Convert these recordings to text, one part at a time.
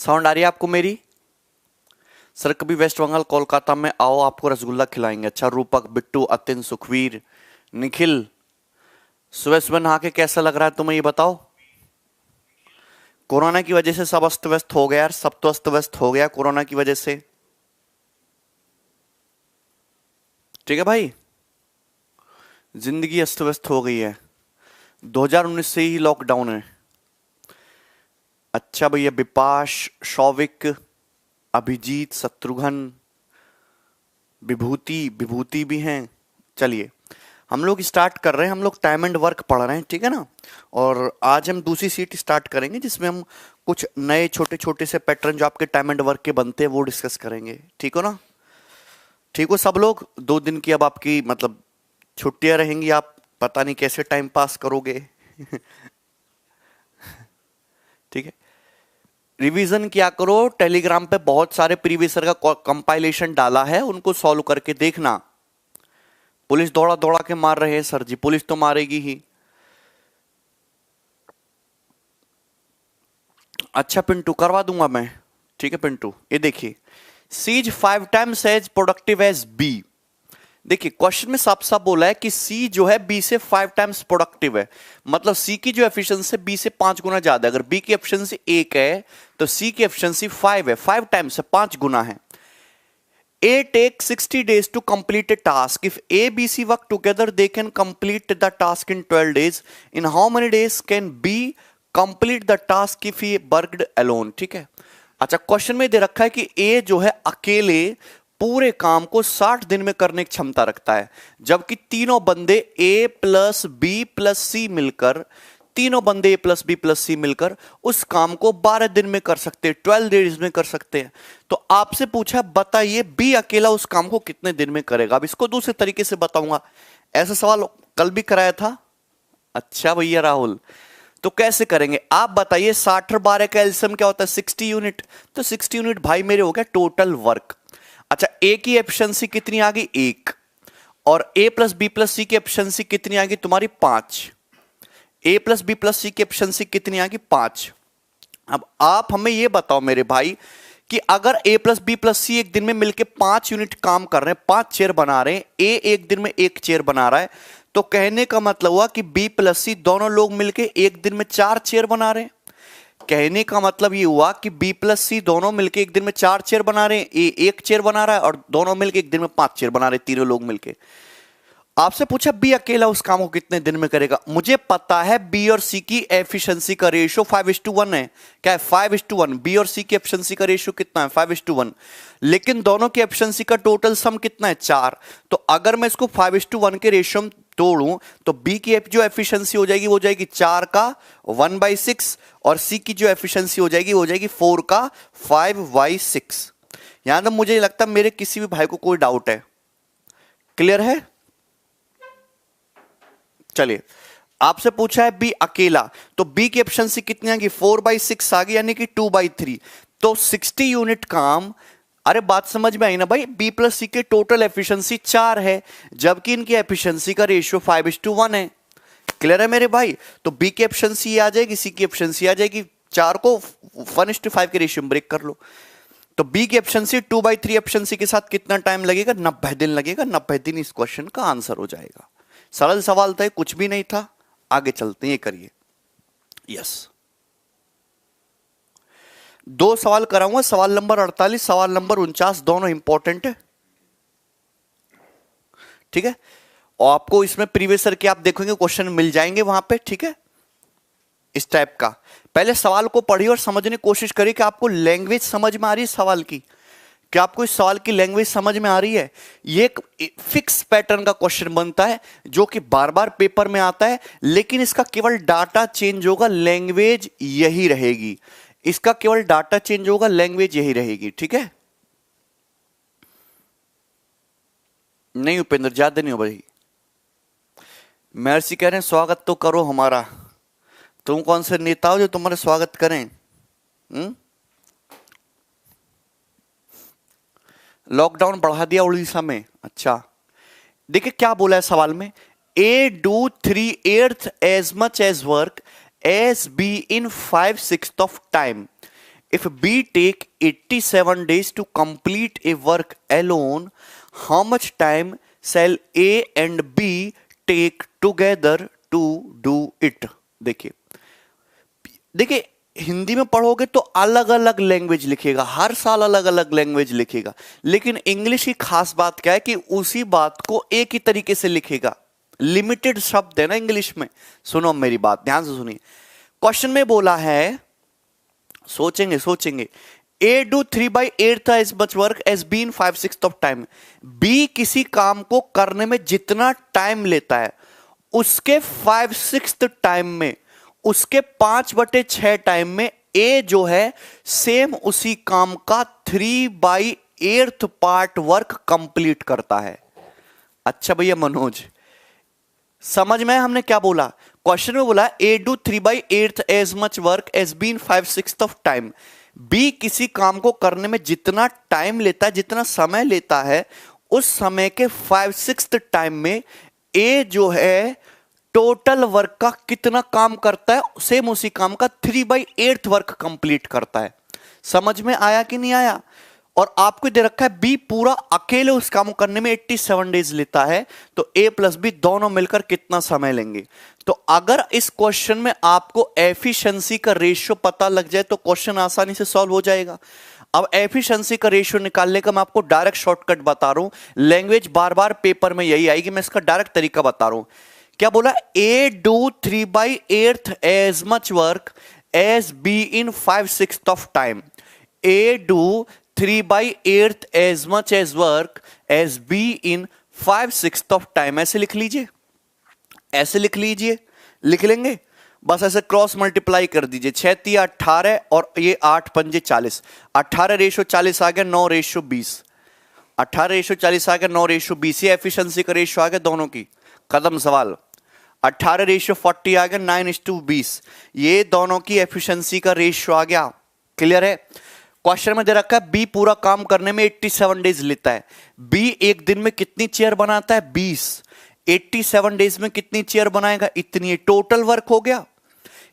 Sound आ रही है आपको मेरी? सर कभी वेस्ट बंगाल कोलकाता में आओ, आपको रसगुल्ला खिलाएंगे। अच्छा, रूपक, बिट्टू, अतिन, सुखवीर, निखिल, सुबह सुबह नहा के कैसा लग रहा है तुम्हें, ये बताओ। कोरोना की वजह से सब अस्त व्यस्त हो गया यार, सब तो अस्त व्यस्त हो गया कोरोना की वजह से। ठीक है भाई, जिंदगी अस्त व्यस्त हो गई है। 2019 से ही लॉकडाउन है। अच्छा भैया, विपाश, शौविक, अभिजीत, शत्रुघ्न, विभूति, विभूति भी हैं। चलिए हम लोग स्टार्ट कर रहे हैं, हम लोग टाइम एंड वर्क पढ़ रहे हैं, ठीक है ना। और आज हम दूसरी सीट स्टार्ट करेंगे जिसमें हम कुछ नए छोटे छोटे से पैटर्न जो आपके टाइम एंड वर्क के बनते हैं वो डिस्कस करेंगे। ठीक हो ना? ठीक हो सब लोग? 2 दिन की अब आपकी मतलब छुट्टियां रहेंगी, आप पता नहीं कैसे टाइम पास करोगे। ठीक है, रिवीजन क्या करो, टेलीग्राम पे बहुत सारे प्रीवियस ईयर का कंपाइलेशन डाला है, उनको सॉल्व करके देखना। पुलिस दौड़ा दौड़ा के मार रहे हैं सर जी, पुलिस तो मारेगी ही। अच्छा पिंटू, करवा दूंगा मैं। ठीक है पिंटू, ये देखिए, C's 5 times as productive as B. देखिए क्वेश्चन में साफ साफ बोला है कि सी जो है बी से 5 टाइम्स प्रोडक्टिव है, मतलब सी की जो एफिशिएंसी बी से 5 गुना ज्यादा है। अगर बी की एफिशिएंसी 1 है तो सी की एफिशिएंसी 5 है, 5 टाइम्स है, 5 गुना है। A takes 60 days to complete a task. If A, B, C work together, they can complete the task in 12 days. In how many days can B complete the task if he worked alone? ठीक है। अच्छा, question में दे रखा है कि A जो है अकेले पूरे काम को 60 दिन में करने की क्षमता रखता है, जबकि तीनों बंदे A प्लस बी प्लस सी मिलकर, तीनों बंदे A प्लस बी प्लस सी मिलकर उस काम को 12 दिन में कर सकते हैं, 12 डेज में कर सकते हैं। तो आपसे पूछा, बताइए बी अकेला उस काम को कितने दिन में करेगा। अब इसको दूसरे तरीके से बताऊंगा, ऐसा सवाल कल भी कराया था। अच्छा भैया राहुल, तो कैसे करेंगे आप बताइए। 60 और 12 का एलसीएम क्या होता है? 60 यूनिट। तो 60 यूनिट भाई मेरे हो गया टोटल वर्क। अच्छा, ए की एफिशिएंसी कितनी आ गई? 1। और ए प्लस बी प्लस सी की एफिशिएंसी कितनी आ गई तुम्हारी? 5। ए प्लस बी प्लस सी की एफिशिएंसी कितनी आ गई? 5। अब आप हमें यह बताओ मेरे भाई कि अगर ए प्लस बी प्लस सी एक दिन में मिलकर 5 यूनिट काम कर रहे हैं, 5 चेयर बना रहे हैं, ए एक दिन में 1 चेयर बना रहा है, तो कहने का मतलब हुआ कि बी प्लस सी दोनों लोग मिलकर एक दिन में 4 चेयर बना रहे हैं। कहने का मतलब ये हुआ कि बी प्लस सी दोनों मिलकर एक दिन में 4 चेयर बना रहे हैं, ए 1 चेयर बना रहा है और दोनों मिलकर एक दिन में 5 चेयर बना रहे हैं, तीनों लोग मिलकर। आपसे पूछा बी अकेला उस काम को कितने दिन में करेगा। मुझे पता है बी और सी की एफिशिएंसी का रेशियो 5:1 है। क्या है? 5:1। बी और सी की एफिशिएंसी का रेशियो कितना है? 5:1। लेकिन दोनों की एफिशिएंसी का टोटल सम कितना है? 4। तो अगर मैं इसको 5:1 के रेशियो में तोड़ूं तो बी की जो एफिशिएंसी हो जाएगी वो जाएगी 4 का 1/6 और सी की जो एफिशिएंसी हो जाएगी वो जाएगी 4 का 5/6। यहां तक मुझे लगता है मेरे किसी भी भाई को कोई डाउट है? क्लियर है? चलिए, आपसे पूछा है बी अकेला, तो बी की एफिशिएंसी कितनी आ गई? 4/6 आ गई, यानी कि 2/3। तो 60 यूनिट काम। अरे बात समझ में आई ना भाई? बी प्लस सी के टोटल एफिशिएंसी 4 है, जबकि इनकी एफिशिएंसी का रेशियो 5:1 है। क्लियर है मेरे भाई? तो बी की एफिशिएंसी आ जाएगी, सी की एफिशिएंसी आ जाएगी। 4 को 1:5 के रेशियो में ब्रेक कर लो। तो बी की एफिशिएंसी 2/3 एफिशिएंसी के साथ कितना टाइम लगेगा? 90 दिन लगेगा। 90 दिन इस क्वेश्चन का आंसर हो जाएगा। सरल सवाल था, कुछ भी नहीं था। आगे चलते हैं, ये करिए। यस, 2 सवाल कराऊंगा, सवाल नंबर 48, सवाल नंबर 49, दोनों इंपॉर्टेंट है। ठीक है, और आपको इसमें प्रीवियस ईयर के आप देखेंगे क्वेश्चन मिल जाएंगे वहां पे। ठीक है, इस टाइप का। पहले सवाल को पढ़िए और समझने की कोशिश करिए कि आपको लैंग्वेज समझ में आ रही है सवाल की, क्या आपको इस सवाल की लैंग्वेज समझ में आ रही है। ये एक फिक्स पैटर्न का क्वेश्चन बनता है जो कि बार बार पेपर में आता है, लेकिन इसका केवल डाटा चेंज होगा, लैंग्वेज यही रहेगी। इसका केवल डाटा चेंज होगा, लैंग्वेज यही रहेगी। ठीक है, नहीं उपेंद्र, ज्यादा नहीं हो भाई। महर्षि कह रहे हैं स्वागत तो करो हमारा। तुम कौन से नेता हो जो तुम्हारा स्वागत करें? लॉकडाउन बढ़ा दिया उड़ीसा में। अच्छा, देखिए क्या बोला है सवाल में। A do 3/8 as much as work as B in 5/6 of time. If B take 87 days to complete a work alone, how much time shall A and B take together to do it? देखिए देखिए, हिंदी में पढ़ोगे तो अलग अलग language लिखेगा, हर साल अलग अलग लैंग्वेज लिखेगा, लेकिन इंग्लिश की खास बात क्या है कि उसी बात को एक ही तरीके से लिखेगा। लिमिटेड शब्द है ना इंग्लिश में। सुनो मेरी बात ध्यान से सुनिए। क्वेश्चन में बोला है, सोचेंगे सोचेंगे, A do 3/8 as much work as B in 5/6 of time. B किसी काम को करने में जितना टाइम लेता है उसके 5/6 टाइम में, उसके 5/6 टाइम में A जो है सेम उसी काम का 3/8 पार्ट वर्क कंप्लीट करता है। अच्छा भैया मनोज, समझ में हमने क्या बोला? क्वेश्चन में बोला A do 3/8 as much work as B in 5/6 of time. B किसी काम को करने में जितना टाइम लेता है, जितना समय लेता है, उस समय के 5/6 टाइम में ए जो है टोटल वर्क का कितना काम करता है, सेम उसी काम का 3/8 वर्क कंप्लीट करता है। समझ में आया कि नहीं आया? और आपको दे रखा है बी पूरा अकेले उस काम को करने में 87 डेज लेता है, तो ए प्लस बी दोनों मिलकर कितना समय लेंगे? तो अगर इस क्वेश्चन में आपको एफिशिएंसी का रेशियो पता लग जाए तो क्वेश्चन आसानी से सॉल्व हो जाएगा। अब एफिशिएंसी का रेशियो निकालने का मैं आपको डायरेक्ट शॉर्टकट बता रहा हूं। लैंग्वेज बार बार पेपर में यही आएगी, मैं इसका डायरेक्ट तरीका बता रहा हूं। क्या बोला? A do 3/8 as much work as B in 5/6 of time. A do 3/8 as much as work as B in 5/6 of time. ऐसे लिख लीजिए, ऐसे लिख लीजिए, लिख लेंगे बस ऐसे क्रॉस मल्टीप्लाई कर दीजिए। 6 × 18 और ये 8 × 5 = 40। 18:40 आ गया, 9:20। 18:40 आ गया, 9:20। ये एफिशिएंसी का रेशियो आ गया दोनों की। कदम सवाल। 18:40 आ गया, 9:20। ये दोनों की एफिशिएंसी का रेशियो आ गया। क्लियर है? क्वेश्चन में दे रखा है बी पूरा काम करने में 87 डेज लेता है। बी एक दिन में कितनी चेयर बनाता है? 20। 87 डेज में कितनी चेयर बनाएगा? इतनी। टोटल वर्क हो गया,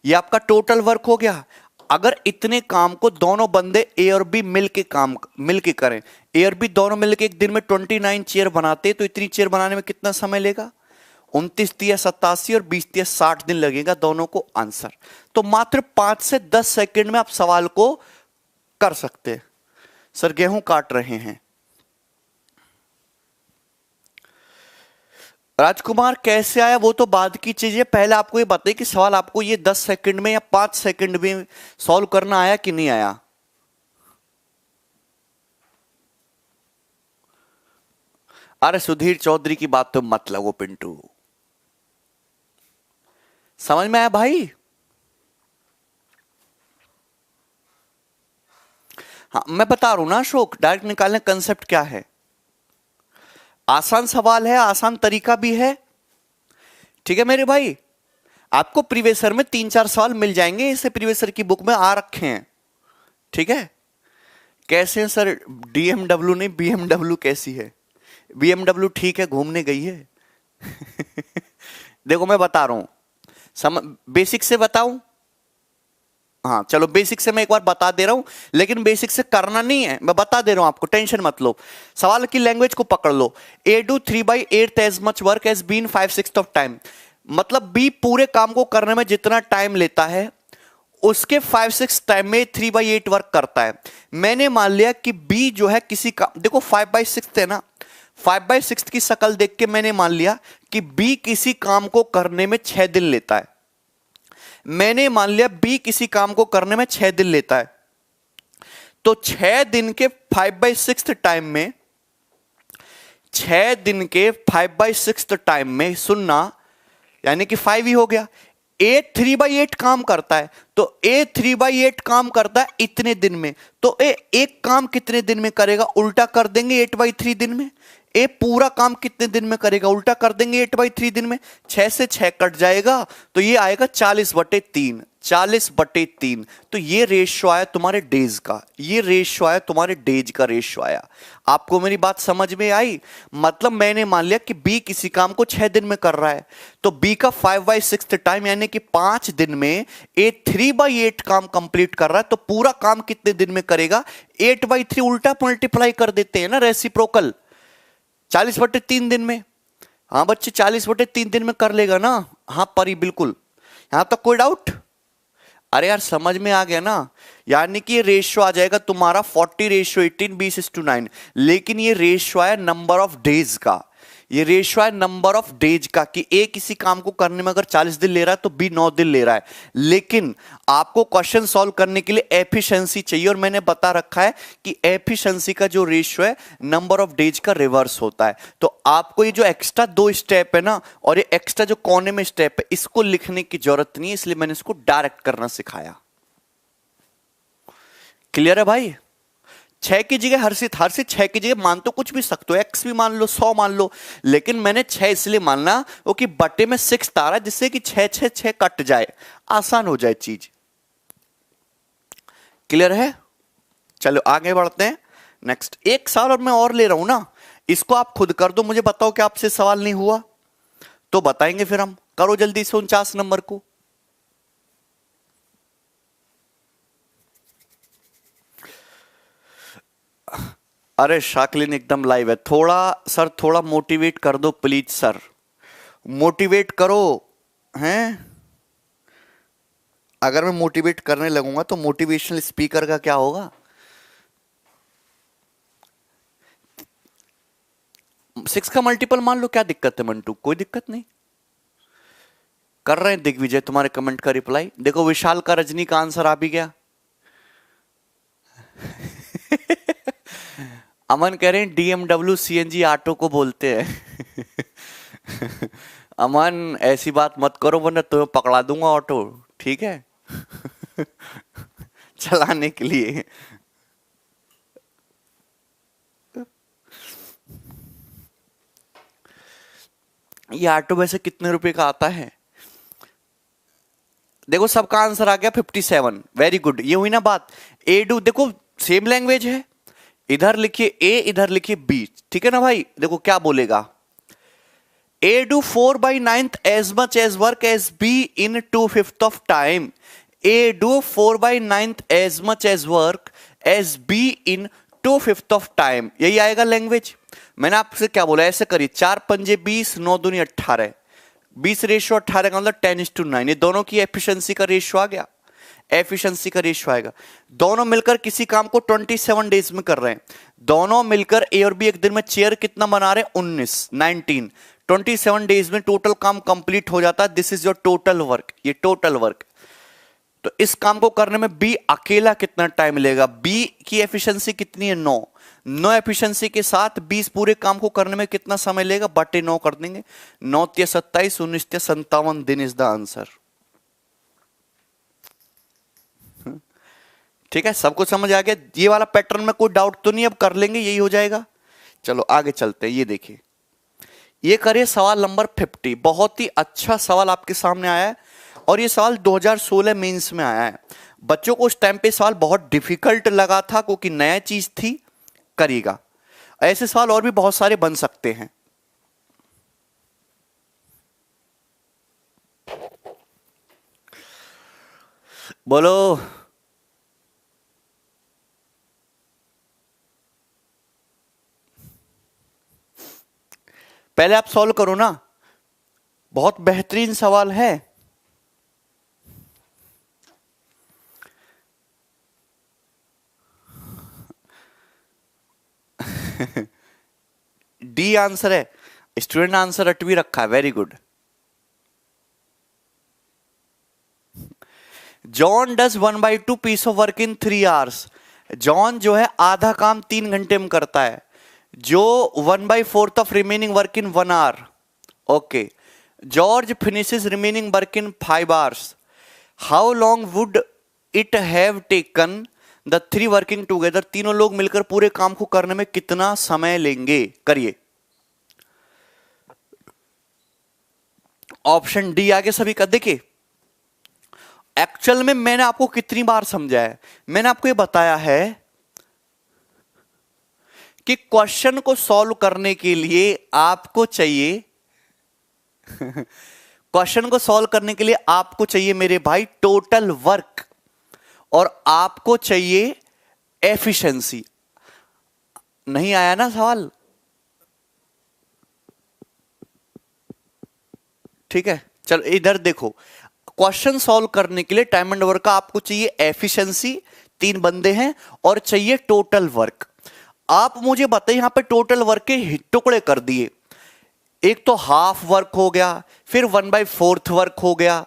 ये आपका टोटल वर्क हो गया। अगर इतने काम को दोनों बंदे ए और बी मिलके करें, ए और बी दोनों मिलके एक दिन में 29 चेयर बनाते, तो इतनी चेयर बनाने में कितना समय लेगा? 29 × 87 और 20 × 60 दिन लगेगा दोनों को आंसर। तो मात्र 5 से 10 सेकंड में आप सवाल को कर सकते। सर गेहूं काट रहे हैं। राजकुमार कैसे आया वो तो बाद की चीज है, पहले आपको ये बताइए कि सवाल आपको ये 10 सेकंड में या 5 सेकंड में सॉल्व करना आया कि नहीं आया? अरे सुधीर चौधरी की बात तो मत लगो पिंटू। समझ में आया भाई? हाँ मैं बता रहा हूं ना अशोक, डायरेक्ट निकालने कंसेप्ट क्या है। आसान सवाल है, आसान तरीका भी है। ठीक है मेरे भाई, आपको प्रीवियसर में 3-4 सवाल मिल जाएंगे, इसे प्रीवियसर की बुक में आ रखे हैं। ठीक है? कैसे हैं सर? डीएमडब्ल्यू नहीं बीएमडब्ल्यू कैसी है? बीएमडब्ल्यू ठीक है, घूमने गई है। देखो मैं बता रहा हूं, बेसिक से बताऊं? हाँ चलो बेसिक से मैं एक बार बता दे रहा हूं, लेकिन बेसिक से करना नहीं है, मैं बता दे रहा हूं आपको, टेंशन मत लो। सवाल की लैंग्वेज को पकड़ लो। A do 3/8 as much work as B in 5/6 of time. मतलब बी पूरे काम को करने में जितना टाइम लेता है उसके 5/6 टाइम में 3/8 वर्क करता है। मैंने मान लिया कि बी जो है किसी का, देखो 5/6 है ना, 5/6 की शक्ल देख के मैंने मान लिया कि बी किसी काम को करने में 6 दिन लेता है। मैंने मान लिया बी किसी काम को करने में 6 दिन लेता है, तो 6 दिन के 5/6 टाइम में, 6 दिन के 5/6 टाइम में सुनना, यानी कि 5 ही हो गया। ए 3/8 काम करता है, तो ए 3/8 काम करता है इतने दिन में, तो ए एक काम कितने दिन में करेगा? उल्टा कर देंगे 8/3 दिन में। ए पूरा काम कितने दिन में करेगा? उल्टा कर देंगे 8/3 दिन में। 6 से 6 कट जाएगा, तो ये आएगा 40/3। 40/3। तो ये रेशियो आया तुम्हारे डेज का, ये रेशियो आया तुम्हारे डेज का रेशियो आया। आपको मेरी बात समझ में आई? मतलब मैंने मान लिया कि बी किसी काम को 6 दिन में कर रहा है, तो बी का 5/6 टाइम यानी कि 5 दिन में ए 3/8 काम कंप्लीट कर रहा है, तो पूरा काम कितने दिन में करेगा? 8/3 उल्टा मल्टीप्लाई कर देते हैं ना, रेसिप्रोकल। 40/3 दिन में। हाँ बच्चे 40/3 दिन में कर लेगा ना? हाँ परी बिल्कुल। यहां तक कोई डाउट? अरे यार समझ में आ गया ना? यानी कि ये रेशियो आ जाएगा तुम्हारा 40:18 B/9, लेकिन ये रेशियो है नंबर ऑफ डेज का। ये रेशियो है नंबर ऑफ डेज का कि ए किसी काम को करने में अगर 40 दिन ले रहा है तो बी 9 दिन ले रहा है। लेकिन आपको क्वेश्चन सॉल्व करने के लिए एफिशिएंसी चाहिए, और मैंने बता रखा है कि एफिशिएंसी का जो रेशियो है नंबर ऑफ डेज का रिवर्स होता है। तो आपको ये जो एक्स्ट्रा 2 स्टेप है ना, और ये एक्स्ट्रा जो कोने में स्टेप है, इसको लिखने की जरूरत नहीं है, इसलिए मैंने इसको डायरेक्ट करना सिखाया। क्लियर है भाई? 6 की जगह हर से 6 की जगह मान तो कुछ भी सकते हो, x भी मान लो, 100 मान लो, लेकिन मैंने 6 इसलिए मानना वो कि बटे में 6 तारा, जिससे कि 6 6 6 कट जाए, आसान हो जाए चीज। क्लियर है? चलो आगे बढ़ते हैं। नेक्स्ट एक सवाल और मैं और ले रहा हूं ना, इसको आप खुद कर दो, मुझे बताओ कि आपसे सवाल नहीं हुआ तो बताएंगे फिर हम। करो जल्दी से 49 नंबर को। अरे शाकलिन एकदम लाइव है। थोड़ा सर थोड़ा मोटिवेट कर दो प्लीज सर, मोटिवेट करो हैं। अगर मैं मोटिवेट करने लगूंगा तो मोटिवेशनल स्पीकर का क्या होगा? 6 का मल्टीपल मान लो, क्या दिक्कत है मंटू? कोई दिक्कत नहीं। कर रहे हैं दिग्विजय तुम्हारे कमेंट का रिप्लाई। देखो विशाल का रजनी का आंसर आ भी गया। अमन कह रहे हैं डीएमडब्ल्यू सीएनजी ऑटो को बोलते हैं। अमन ऐसी बात मत करो वरना तुम्हें पकड़ा दूंगा ऑटो, ठीक है? चलाने के लिए। ये ऑटो वैसे कितने रुपए का आता है? देखो सबका आंसर आ गया 57। Very good. ये हुई ना बात। ए डू, देखो सेम लैंग्वेज है, इधर लिखिए ए, इधर लिखिए बी, ठीक है ना भाई? देखो क्या बोलेगा, A do 4/9 as much as work as B in 2/5 of time. A do 4/9 as much as work as B in 2/5 of time. यही आएगा लैंग्वेज। मैंने आपसे क्या बोला, ऐसे करिए 4 पंजे 20, 9 दूनी 18, 20 रेशियो 18 का मतलब 10:9। ये दोनों की एफिशिएंसी का रेशियो आ गया, एफिशिएंसी का रेशियो आएगा। दोनों मिलकर किसी काम को 27 डेज में कर रहे हैं। दोनों मिलकर ए और बी एक दिन में चेयर कितना बना रहे हैं? 19 27 डेज में टोटल काम कंप्लीट हो जाता है। This is your total work, ये टोटल वर्क। तो इस काम को करने में बी अकेला कितना टाइम लेगा? बी की एफिशिएंसी कितनी है? 9 एफिशिएंसी के साथ 20 पूरे काम को करने में कितना समय लेगा? बटे 9 कर देंगे। 9 × 27, 19 × 57 दिन इज द आंसर। ठीक है, सबको समझ आ गया? ये वाला पैटर्न में कोई डाउट तो नहीं? अब कर लेंगे, यही हो जाएगा। चलो आगे चलते हैं। ये देखिए, ये करिए सवाल नंबर 50। बहुत ही अच्छा सवाल आपके सामने आया है, और ये सवाल 2016 मेंस में आया है। बच्चों को उस टाइम पे सवाल बहुत डिफिकल्ट लगा था क्योंकि नया चीज थी। करिएगा, ऐसे सवाल और भी बहुत सारे बन सकते हैं। बोलो। पहले आप सॉल्व करो ना, बहुत बेहतरीन सवाल है। डी आंसर है। स्टूडेंट आंसर अटवी रखा है। Very good. John does 1/2 piece of work in 3 hours. John जो है आधा काम 3 घंटे में करता है, Joe 1/4 of remaining work in 1 hour. Okay. George finishes remaining work in 5 hours. How long would it have taken the 3 working together. तीनों लोग मिलकर पूरे काम को करने में कितना समय लेंगे? करिए। ऑप्शन डी आगे सभी का। देखिए एक्चुअल में मैंने आपको कितनी बार समझाया है, मैंने आपको ये बताया है कि क्वेश्चन को सॉल्व करने के लिए आपको चाहिए क्वेश्चन को सॉल्व करने के लिए आपको चाहिए मेरे भाई टोटल वर्क और आपको चाहिए एफिशिएंसी। नहीं आया ना सवाल? ठीक है, चलो इधर देखो, क्वेश्चन सॉल्व करने के लिए टाइम एंड वर्क का आपको चाहिए एफिशिएंसी, 3 बंदे हैं, और चाहिए टोटल वर्क। आप मुझे बताइए, यहां पे टोटल वर्क के टुकड़े कर दिए, एक तो हाफ वर्क हो गया, फिर 1/4 वर्क हो गया,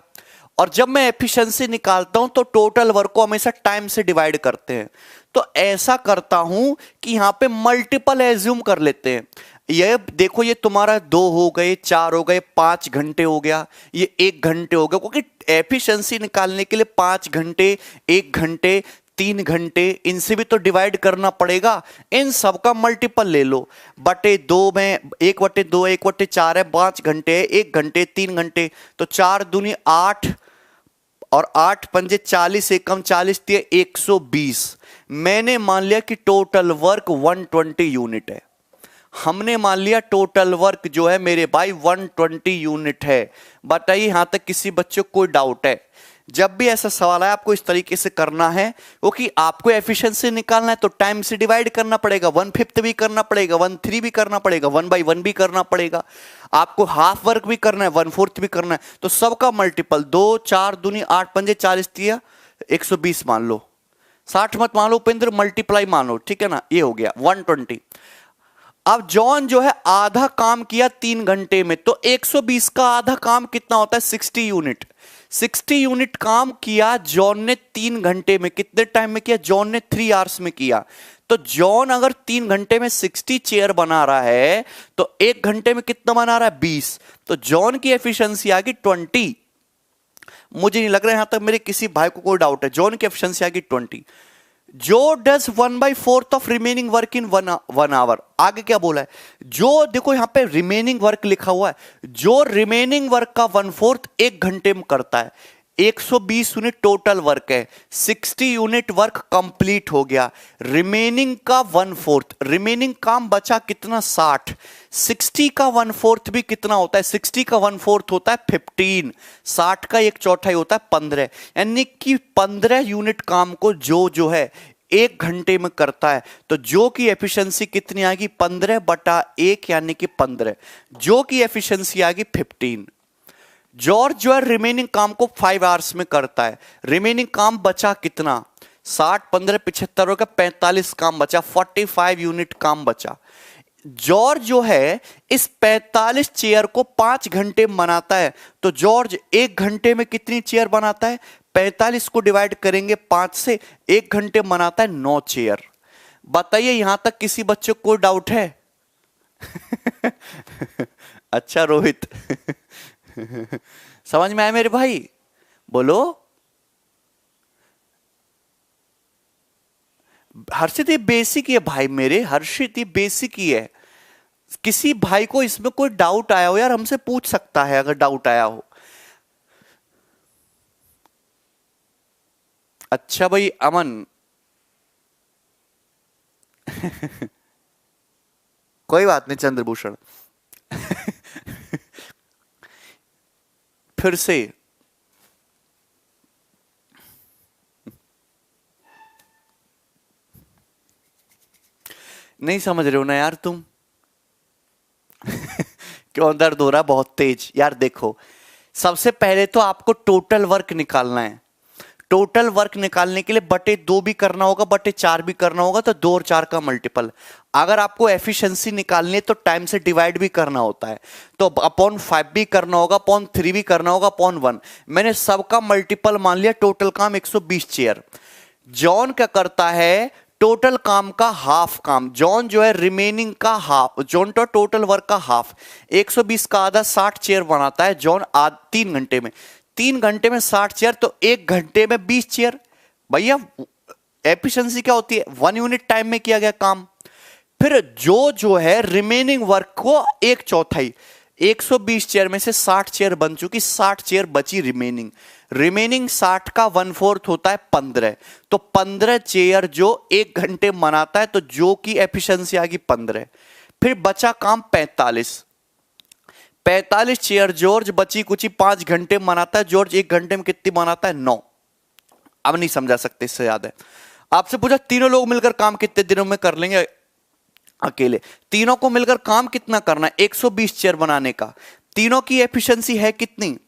और जब मैं एफिशिएंसी निकालता हूं तो टोटल वर्क को हमेशा टाइम से डिवाइड करते हैं। तो ऐसा करता हूं कि यहां पे मल्टीपल एज्यूम कर लेते हैं। ये देखो, ये तुम्हारा 2 हो गए, 4 हो गए, 5 घंटे हो गया, ये 1 घंटे हो गया, क्योंकि एफिशिएंसी निकालने के लिए 5 घंटे, 1 घंटे, 3 घंटे, इनसे भी तो डिवाइड करना पड़ेगा। इन सब का मल्टीपल ले लो, बटे 2 में 1/2, 1/4 है, 5 घंटे है, 1 घंटे, 3 घंटे, तो 4 दूनी 8 और 8 पंजे 40, एकम 40 दिए 120। मैंने मान लिया कि टोटल वर्क 120 यूनिट है। हमने मान लिया टोटल वर्क जो है मेरे भाई 120 यूनिट है। बताइए यहां तक किसी बच्चे को कोई डाउट है? जब भी ऐसा सवाल है आपको इस तरीके से करना है, क्योंकि आपको एफिशिएंसी निकालना है तो टाइम से डिवाइड करना पड़ेगा, 1/5 भी करना पड़ेगा, 1/3 भी करना पड़ेगा, 1/1 भी करना पड़ेगा, आपको हाफ वर्क भी करना है, 1/4 भी करना है, तो सबका मल्टीपल 2 4 दूनी 8 पंजे 40 दिया 120 मान लो, 60 मत मान लो उपेंद्र, मल्टीप्लाई मानो, ठीक है ना, ये हो गया 120। अब जॉन जो है आधा काम किया 3 घंटे में, तो 120 का आधा काम कितना होता है? 60 यूनिट। 60 यूनिट काम किया जॉन ने 3 घंटे में। कितने टाइम में किया? जॉन ने 3 आवर्स में किया। तो जॉन अगर 3 घंटे में 60 चेयर बना रहा है तो 1 घंटे में कितना बना रहा है? 20। तो जॉन की एफिशिएंसी आ गई 20। मुझे नहीं लग रहा है यहां तक मेरे किसी भाई को कोई डाउट है। जॉन की एफिशिएंसी आ गई 20। Joe does 1/4 of remaining work in 1 hour. आगे क्या बोला है? जो देखो यहां पे रिमेनिंग वर्क लिखा हुआ है, जो रिमेनिंग वर्क का 1/4 1 घंटे में करता है। 120 यूनिट टोटल वर्क है, 60 यूनिट वर्क कंप्लीट हो गया, रिमेनिंग का 1/4, रिमेनिंग काम बचा कितना? 60। 60 का 1/4 भी कितना होता है? 60 का 1/4 होता है 15। 60 का 1/4 होता है 15, यानी कि 15 यूनिट काम को जो है 1 घंटे में करता है। तो जो की एफिशिएंसी कितनी आएगी? 15/1 यानी कि 15। जो की एफिशिएंसी आएगी 15। जॉर्ज जो है रिमेनिंग काम को 5 आवर्स में करता है। रिमेनिंग काम बचा कितना? 60 15 75 हो गया, 45 काम बचा, 45 यूनिट काम बचा। जॉर्ज जो है इस 45 चेयर को 5 घंटे में बनाता है। तो जॉर्ज 1 घंटे में कितनी चेयर बनाता है? 45 को डिवाइड करेंगे 5 से, 1 घंटे में बनाता है 9 चेयर। बताइए यहां तक किसी बच्चे को कोई डाउट है? अच्छा रोहित समझ में आया मेरे भाई? बोलो। हर्षित ये बेसिक ही है भाई मेरे, हर्षित ये बेसिक ही है। किसी भाई को इसमें कोई डाउट आया हो यार हमसे पूछ सकता है अगर डाउट आया हो। अच्छा भाई अमन कोई बात नहीं चंद्रभूषण फिर से नहीं समझ रहे हो ना यार तुम? क्यों दर्द हो रहा बहुत तेज? यार देखो, सबसे पहले तो आपको टोटल वर्क निकालना है। टोटल वर्क निकालने के लिए बटे 2 भी करना होगा, बटे 4 भी करना होगा, तो 2 और 4 का मल्टीपल। अगर आपको एफिशिएंसी निकालनी है तो टाइम से डिवाइड भी करना होता है, तो अपॉन 5 भी करना होगा, अपॉन 3 भी करना होगा, अपॉन 1। मैंने सबका मल्टीपल मान लिया। टोटल काम 120 चेयर। जॉन क्या करता है? टोटल काम का हाफ काम। जॉन जो है रिमेनिंग का हाफ, जॉन तो टोटल वर्क का हाफ, 120 का आधा 60 चेयर बनाता है जॉन 3 घंटे में। 3 घंटे में 60 चेयर, तो 1 घंटे में 20 चेयर। भैया एफिशिएंसी क्या होती है? 1 यूनिट टाइम में किया गया काम। फिर जो है रिमेनिंग वर्क को 1/4, 120 चेयर में से 60 चेयर बन चुकी, 60 चेयर बची रिमेनिंग। रिमेनिंग 60 का 1/4 होता है 15। तो 15 चेयर जो 1 घंटे बनाता है, तो जो की एफिशिएंसी आ गई 15। फिर बचा काम 45 चेयर जॉर्ज बची कुची 5 घंटे बनाता है, जॉर्ज 1 घंटे में कितनी बनाता है? 9। अब नहीं समझा सकते, इससे याद है। आपसे पूछा तीनों लोग मिलकर काम कितने दिनों में कर लेंगे? अकेले तीनों को मिलकर काम कितना करना है? 120 चेयर बनाने का। तीनों की एफिशिएंसी है कितनी?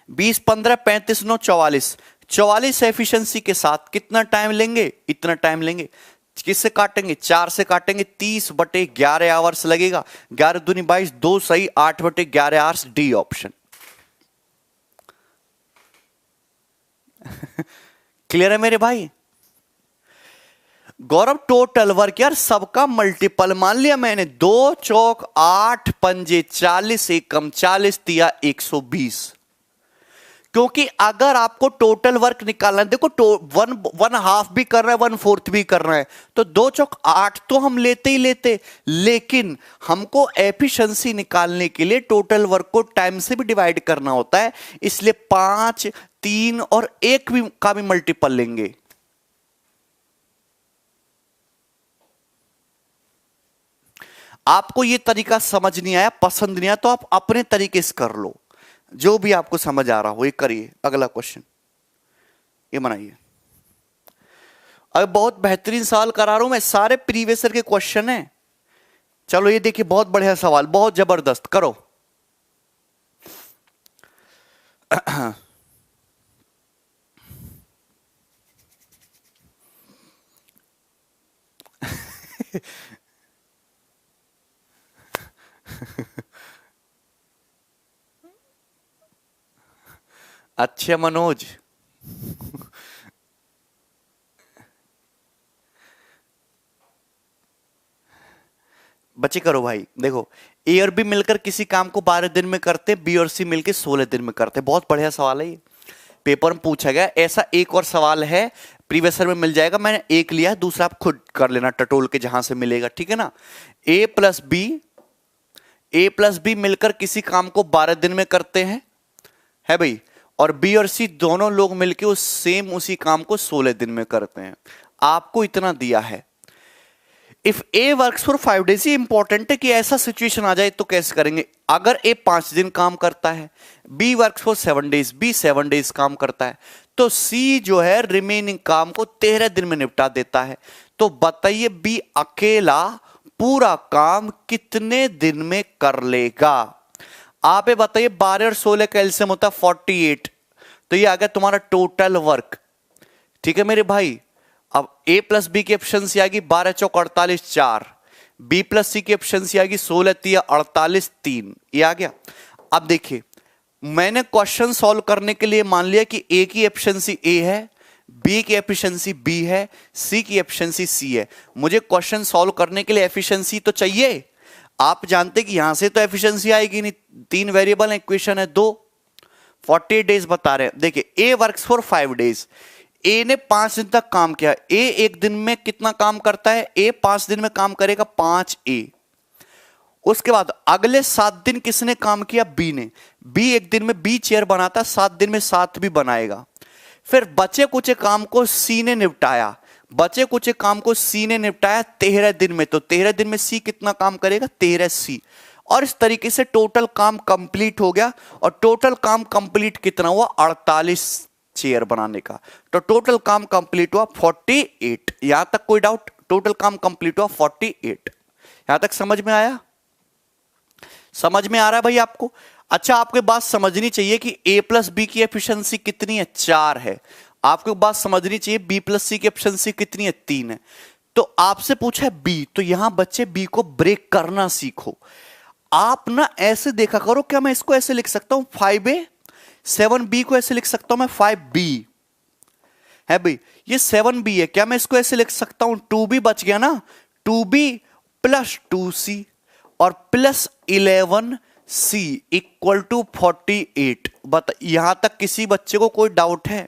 20, 15, 35, 9, 44। 44 एफिशिएंसी के साथ कितना टाइम लेंगे? इतना टाइम लेंगे। किससे काटेंगे? 4 से काटेंगे। 30/11 आवर्स लगेगा। 11 दूनी 22, 2 सही, 8/11 आवर्स। D option. क्लियर है मेरे भाई? गौरव टोटल वर्क यार सबका मल्टीपल मान लिया मैंने। 2 चौक 8 पंजे 40, एकम 40 तिया 120। क्योंकि अगर आपको टोटल वर्क निकालना है, देखो वन हाफ भी कर रहा है, 1/4 भी कर रहा है, तो 2 चौक 8 तो हम लेते ही लेते, लेकिन हमको एफिशिएंसी निकालने के लिए टोटल वर्क को टाइम से भी डिवाइड करना होता है, इसलिए 5, 3 और 1 भी का भी मल्टीपल लेंगे। आपको यह तरीका समझ नहीं आया, पसंद नहीं आया, तो आप अपने तरीके से कर लो, जो भी आपको समझ आ रहा हो ये करिए। अगला क्वेश्चन ये बनाइए। अब बहुत बेहतरीन सवाल करा रहा हूं मैं, सारे प्रीवियस ईयर के क्वेश्चन हैं। चलो ये देखिए, बहुत बढ़िया सवाल, बहुत जबरदस्त। करो। अच्छा मनोज, बच्चे करो भाई। देखो, ए और बी मिलकर किसी काम को 12 दिन में करते, बी और सी मिलकर 16 दिन में करते। बहुत बढ़िया सवाल है ये, पेपर में पूछा गया। ऐसा एक और सवाल है प्रीवियस ईयर में, मिल जाएगा। मैंने एक लिया है, दूसरा आप खुद कर लेना टटोल के जहां से मिलेगा, ठीक है ना। ए प्लस बी मिलकर किसी काम को 12 दिन में करते हैं, है भाई, और बी और सी दोनों लोग मिलकर उसी काम को 16 दिन में करते हैं। आपको इतना दिया है। If A works for 5 days, ये इंपॉर्टेंट है कि ऐसा सिचुएशन आ जाए तो कैसे करेंगे। अगर ए 5 दिन काम करता है, B works for 7 days, B 7 days काम करता है, तो सी जो है रिमेनिंग काम को 13 दिन में निपटा देता है। तो बताइए बी अकेला पूरा काम कितने दिन में कर लेगा? आप ये बताइए, 12 और 16 का एलसीएम होता है 48, तो ये आ गया तुम्हारा टोटल वर्क, ठीक है मेरे भाई। अब ए प्लस बी की एफिशिएंसी आएगी 12 चौक 48 4, बी प्लस सी की एफिशिएंसी आएगी 16 तिया 48 3, ये आ गया। अब देखिए, मैंने क्वेश्चन सॉल्व करने के लिए मान लिया कि ए की एफिशिएंसी ए है, बी की एफिशिएंसी बी है, सी की एफिशिएंसी सी है। मुझे क्वेश्चन सॉल्व करने के लिए एफिशिएंसी तो चाहिए। आप जानते कि यहां से तो एफिशिएंसी आएगी नहीं, 3 वेरिएबल है, इक्वेशन है 2। 48 डेज बता रहे हैं। देखिए, ए वर्क्स फॉर 5 डेज, ए ने 5 दिन तक काम किया। ए एक दिन में कितना काम करता है? ए 5 दिन में काम करेगा 5 ए। उसके बाद अगले 7 दिन किसने काम किया? बी ने। बी एक दिन में बी चेयर बनाता, 7 दिन में 7 भी बनाएगा। फिर बचे कुचे काम को सी ने निपटाया, 13 दिन में। तो 13 दिन में सी कितना काम करेगा? 13 सी। और इस तरीके से टोटल काम कंप्लीट हो गया। और टोटल काम कंप्लीट कितना हुआ? 48 चेयर बनाने का। तो टोटल काम कंप्लीट हुआ 48। यहां तक कोई डाउट? टोटल काम कंप्लीट हुआ 48। यहां तक समझ में आया? समझ में आ रहा है भाई आपको? अच्छा, आपको बात समझनी चाहिए कि a प्लस बी की एफिशिएंसी कितनी है? 4 है। आपको बात समझनी चाहिए b प्लस सी की एफिशिएंसी कितनी है? 3 है। तो आपसे पूछा है b, तो यहां बच्चे b को ब्रेक करना सीखो। आप ना ऐसे देखा करो, क्या मैं इसको ऐसे लिख सकता हूं 5a, 7b को ऐसे लिख सकता हूं मैं 5b, है भाई, ये 7b है, क्या मैं इसको ऐसे लिख सकता हूं 2b बच गया ना, 2b प्लस 2c और प्लस 11c इक्वल टू 48। बता, यहां तक किसी बच्चे को कोई डाउट है?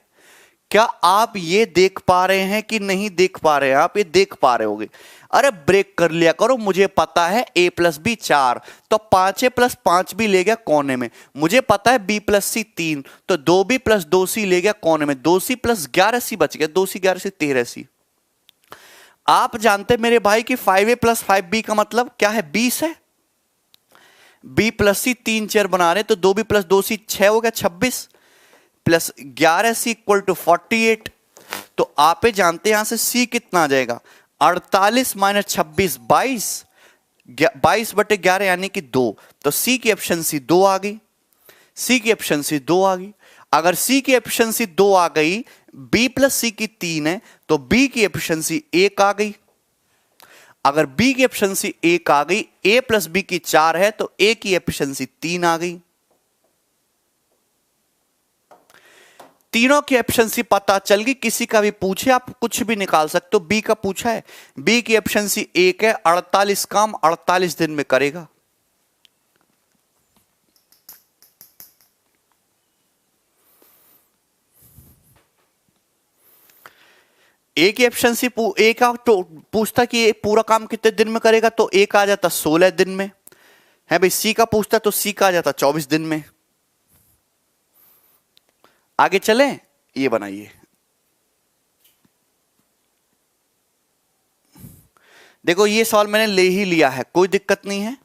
क्या आप ये देख पा रहे हैं कि नहीं देख पा रहे हैं? आप ये देख पा रहे होगे। अरे ब्रेक कर लिया करो, मुझे पता है a प्लस बी 4, तो 5a प्लस 5 भी ले गया कोने में। मुझे पता है b प्लस सी 3, तो 2b प्लस 2c ले गया कोने में। 2c प्लस 11c बच गया, 2c 11c 13c। आप जानते मेरे भाई कि 5a प्लस 5b का मतलब क्या है? 20 है। b प्लस सी 3 चेयर बना रहे, तो 2b प्लस 2c 6 हो गया 26, प्लस 11c इक्वल टू 48। तो आप ये जानते हैं यहां से c कितना आ जाएगा? 48 माइनस 26 22, 22/11 यानी कि 2। तो c की एफिशिएंसी 2 आ गई, c की एफिशिएंसी 2 आ गई। अगर c की एफिशिएंसी 2 आ गई, b प्लस c की 3 है, तो b की एफिशिएंसी 1 आ गई। अगर b की एफिशिएंसी 1 आ गई, a प्लस b की 4 है, तो a की एफिशिएंसी 3 आ गई। तीनों की एफिशिएंसी पता चल गई। किसी का भी पूछे आप कुछ भी निकाल सकते हो। बी का पूछा है, बी की एफिशिएंसी 1 है, 48 काम 48 दिन में करेगा। ए की एफिशिएंसी ए का तो पूछता कि ये पूरा काम कितने दिन में करेगा, तो ए का आ जाता 16 दिन में है भाई। सी का पूछता तो सी का आ जाता 24 दिन में। आगे चलें, ये बनाइए। देखो ये सवाल मैंने ले ही लिया है, कोई दिक्कत नहीं है,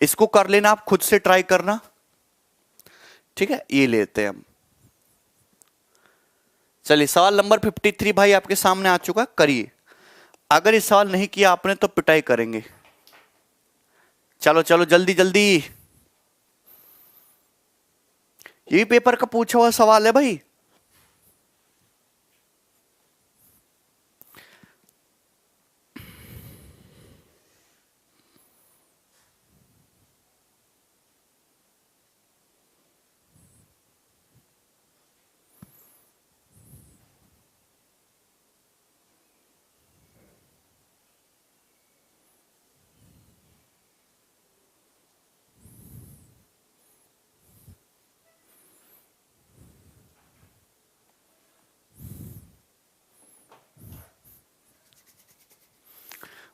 इसको कर लेना, आप खुद से ट्राई करना, ठीक है। ये लेते हैं हम। चलिए सवाल नंबर 53 भाई आपके सामने आ चुका, करिए। अगर इस सवाल नहीं किया आपने तो पिटाई करेंगे। चलो चलो जल्दी जल्दी, ये पेपर का पूछा हुआ सवाल है भाई।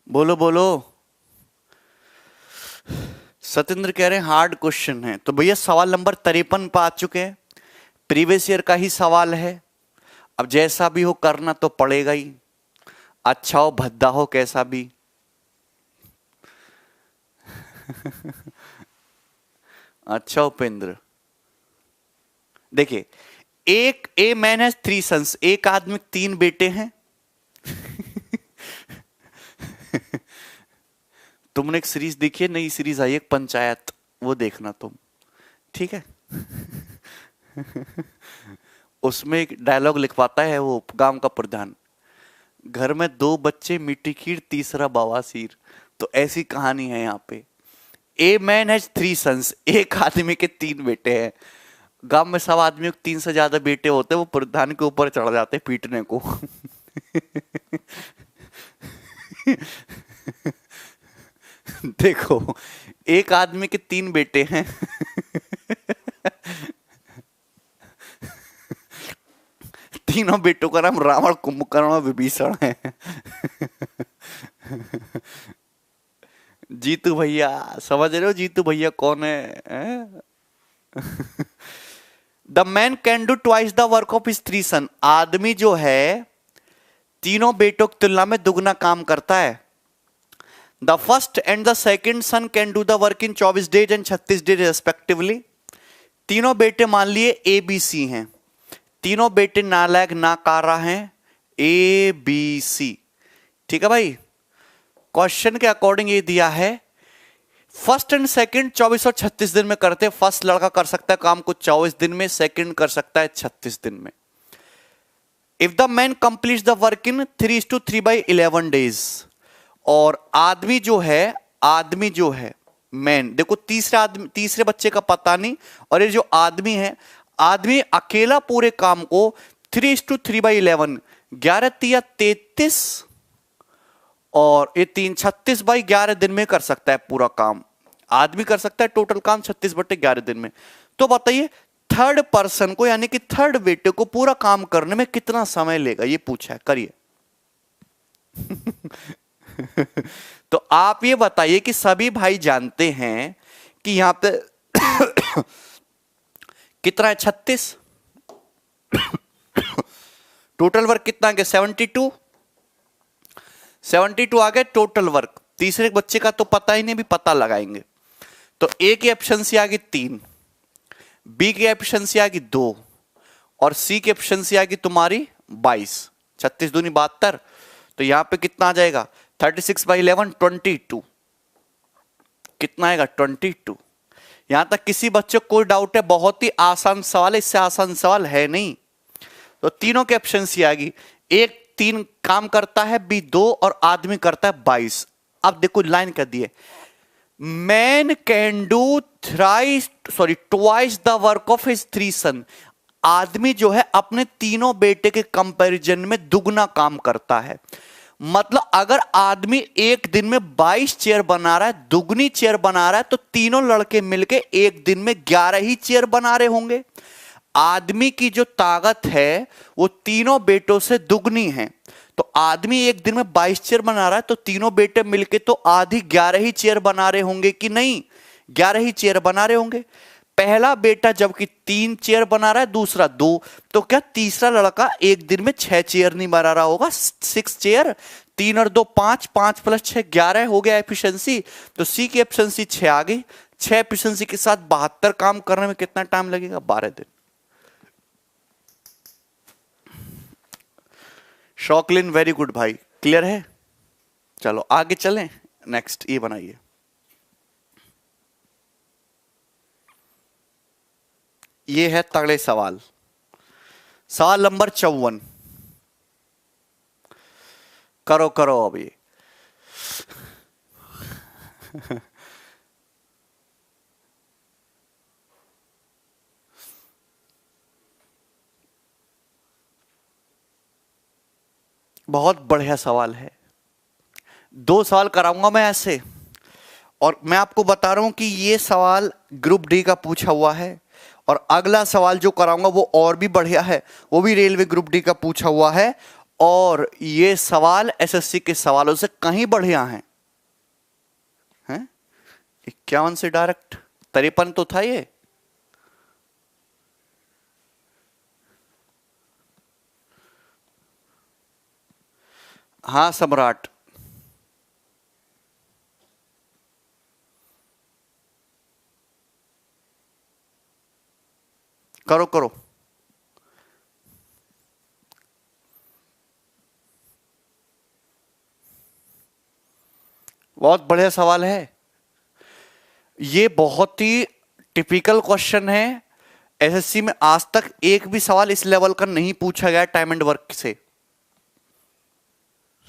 बोलो बोलो। सत्येंद्र कह रहे हैं हार्ड क्वेश्चन है, तो भैया सवाल नंबर 53 पे आ चुके हैं, प्रीवियस ईयर का ही सवाल है। अब जैसा भी हो करना तो पड़ेगा ही, अच्छा हो भद्दा हो कैसा भी। अच्छा उपेंद्र, देखिए, एक ए मैन हैज 3 सन्स, एक आदमी 3 बेटे हैं। तुमने एक सीरीज देखी है, नई सीरीज आई है पंचायत, वो देखना तुम, ठीक है। उसमें एक डायलॉग लिखवाता है वो गांव का प्रधान, घर में 2 बच्चे मिट्टी खीर, तीसरा बवासीर। तो ऐसी कहानी है यहाँ पे। ए मैन हैज 3 सन्स, एक आदमी के 3 बेटे हैं। गांव में सब आदमियों के 3 से ज्यादा बेटे होते हैं, वो प्रधान के ऊपर चढ़ जाते हैं पीटने को। देखो, एक आदमी के 3 बेटे हैं। तीनों बेटों का नाम रावण, कुंभकर्ण और विभीषण है। जीतू भैया, समझ रहे हो जीतू भैया कौन है? The man can do twice the work of his 3 सन। आदमी जो है तीनों बेटों की तुलना में दुगना काम करता है। The first and the second sun can do the work in 24 days and 36 days respectively. तीनों बेटे मान लिए ए बी सी हैं, तीनों बेटे नालायक नाकारा हैं, ए बी सी, ठीक है भाई। क्वेश्चन के अकॉर्डिंग ये दिया है, फर्स्ट एंड सेकंड 24 और 36 दिन में करते हैं। फर्स्ट लड़का कर सकता है काम को 24 दिन में, सेकंड कर सकता है 36 दिन में। If the man complete the work in 3:3/11 days. और आदमी जो है मैन, देखो तीसरे बच्चे का पता नहीं, और ये जो आदमी है, आदमी अकेला पूरे काम को 3:3/11, 11×3 = 33, और ये 36/11 दिन में कर सकता है पूरा काम। आदमी कर सकता है टोटल काम 36/11 दिन में। तो बताइए थर्ड पर्सन को यानी कि थर्ड बेटे को पूरा काम करने में कितना समय लेगा, ये पूछा है, करिए। तो आप ये बताइए कि सभी भाई जानते हैं कि यहां पे कितना है, 36। टोटल वर्क कितना आ गया, 72। 72 आ गया टोटल वर्क। तीसरे बच्चे का तो पता ही नहीं, भी पता लगाएंगे। तो ए की एफिशिएंसी आ गई 3, बी की एफिशिएंसी आ गई 2 और सी की एफिशिएंसी आ गई तुम्हारी 22। 36 दूनी 72। तो यहां पे कितना आ जाएगा, 36/11 22। कितना आएगा, 22। यहां तक किसी बच्चे को कोई डाउट है? बहुत ही आसान सवाल है, इससे आसान सवाल है नहीं। तो तीनों की एफिशिएंसी आ गई। एक 3 काम करता है, बी 2 और आदमी करता है 22। अब देखो लाइन कर दी है, man can do twice the work of his 3 सन। आदमी जो है अपने तीनों बेटे के कंपैरिजन में दुगना काम करता है। मतलब अगर आदमी एक दिन में 22 चेयर बना रहा है, दुगनी चेयर बना रहा है, तो तीनों लड़के मिलके एक दिन में 11 ही चेयर बना रहे होंगे। आदमी की जो ताकत है वो तीनों बेटों से दुगनी है। तो आदमी एक दिन में 22 चेयर बना रहा है, तो तीनों बेटे मिलके तो आधी 11 ही चेयर बना रहे होंगे कि नहीं, 11 ही चेयर बना रहे होंगे। पहला बेटा जबकि 3 चेयर बना रहा है, दूसरा 2, तो क्या तीसरा लड़का एक दिन में 6 चेयर नहीं बना रहा होगा, 6 चेयर। 3 और 2 5, 5 + 6 11 हो गया एफिशिएंसी। तो सी की एफिशिएंसी 6 आ गई। 6 एफिशिएंसी के साथ 72 काम करने में कितना टाइम लगेगा, 12 दिन। शौकलिन वेरी गुड भाई, क्लियर है। चलो आगे चलें, नेक्स्ट ये बनाइए। ये है तगड़े सवाल, सवाल नंबर 54। करो करो अभी। बहुत बढ़िया सवाल है। 2 सवाल कराऊंगा मैं ऐसे, और मैं आपको बता रहा हूं कि ये सवाल ग्रुप डी का पूछा हुआ है, और अगला सवाल जो कराऊंगा वो और भी बढ़िया है, वो भी रेलवे ग्रुप डी का पूछा हुआ है, और ये सवाल एसएससी के सवालों से कहीं बढ़िया हैं। 51 से डायरेक्ट 53 तो था ये। हाँ सम्राट, करो करो। बहुत बढ़िया सवाल है ये, बहुत ही टिपिकल क्वेश्चन है। एसएससी में आज तक एक भी सवाल इस लेवल का नहीं पूछा गया टाइम एंड वर्क से।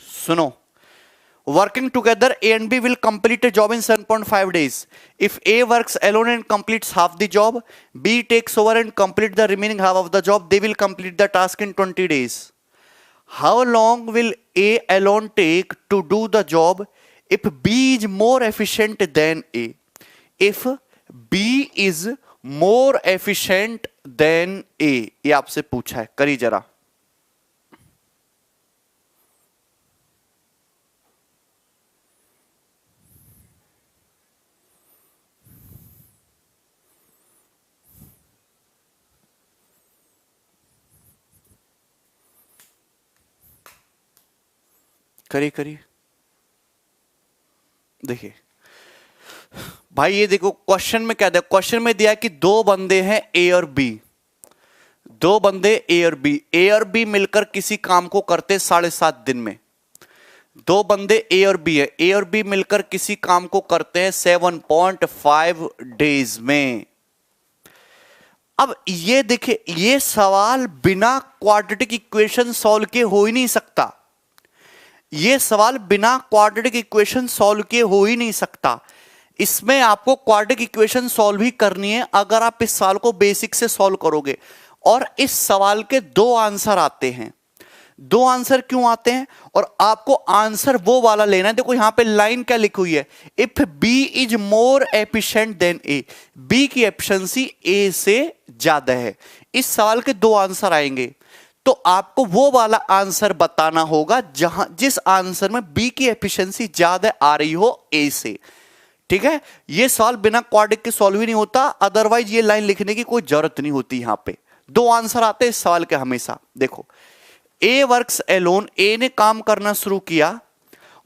सुनो, working together A and B will complete a job in 7.5 days. If A works alone and completes half the job, B takes over and complete the remaining half of the job. They will complete the task in 20 days. How long will A alone take to do the job if B is more efficient than A? If B is more efficient than A, ये आपसे पूछा है, करिए जरा। करिए करिए। देखिए भाई, ये देखो क्वेश्चन में क्या दिया, क्वेश्चन में दिया कि 2 बंदे हैं ए और बी। 2 बंदे ए और बी मिलकर किसी काम को करते 7.5 दिन में। 2 बंदे ए और बी है, ए और बी मिलकर किसी काम को करते हैं 7.5 डेज में। अब ये देखिए, ये सवाल बिना क्वाड्रेटिक इक्वेशन सॉल्व किए हो ही नहीं सकता। ये सवाल बिना क्वाड्रेटिक इक्वेशन सॉल्व किए हो ही नहीं सकता। इसमें आपको क्वाड्रेटिक इक्वेशन सॉल्व ही करनी है अगर आप इस सवाल को बेसिक से सॉल्व करोगे। और इस सवाल के 2 आंसर आते हैं। दो आंसर क्यों आते हैं, और आपको आंसर वो वाला लेना है। देखो यहां पे लाइन क्या लिखी हुई है, if B is more efficient than A, B की एफिशिएंसी ए से ज्यादा है। इस सवाल के दो आंसर आएंगे, तो आपको वो वाला आंसर बताना होगा जिस आंसर में बी की एफिशिएंसी ज्यादा आ रही हो ए से। ठीक है, ये सवाल बिना क्वाड्रिक के सॉल्व ही नहीं होता, अदरवाइज ये लाइन लिखने की कोई जरूरत नहीं होती। यहां पे दो आंसर आते हैं इस सवाल के हमेशा। देखो ए वर्क्स एलोन, ए ने काम करना शुरू किया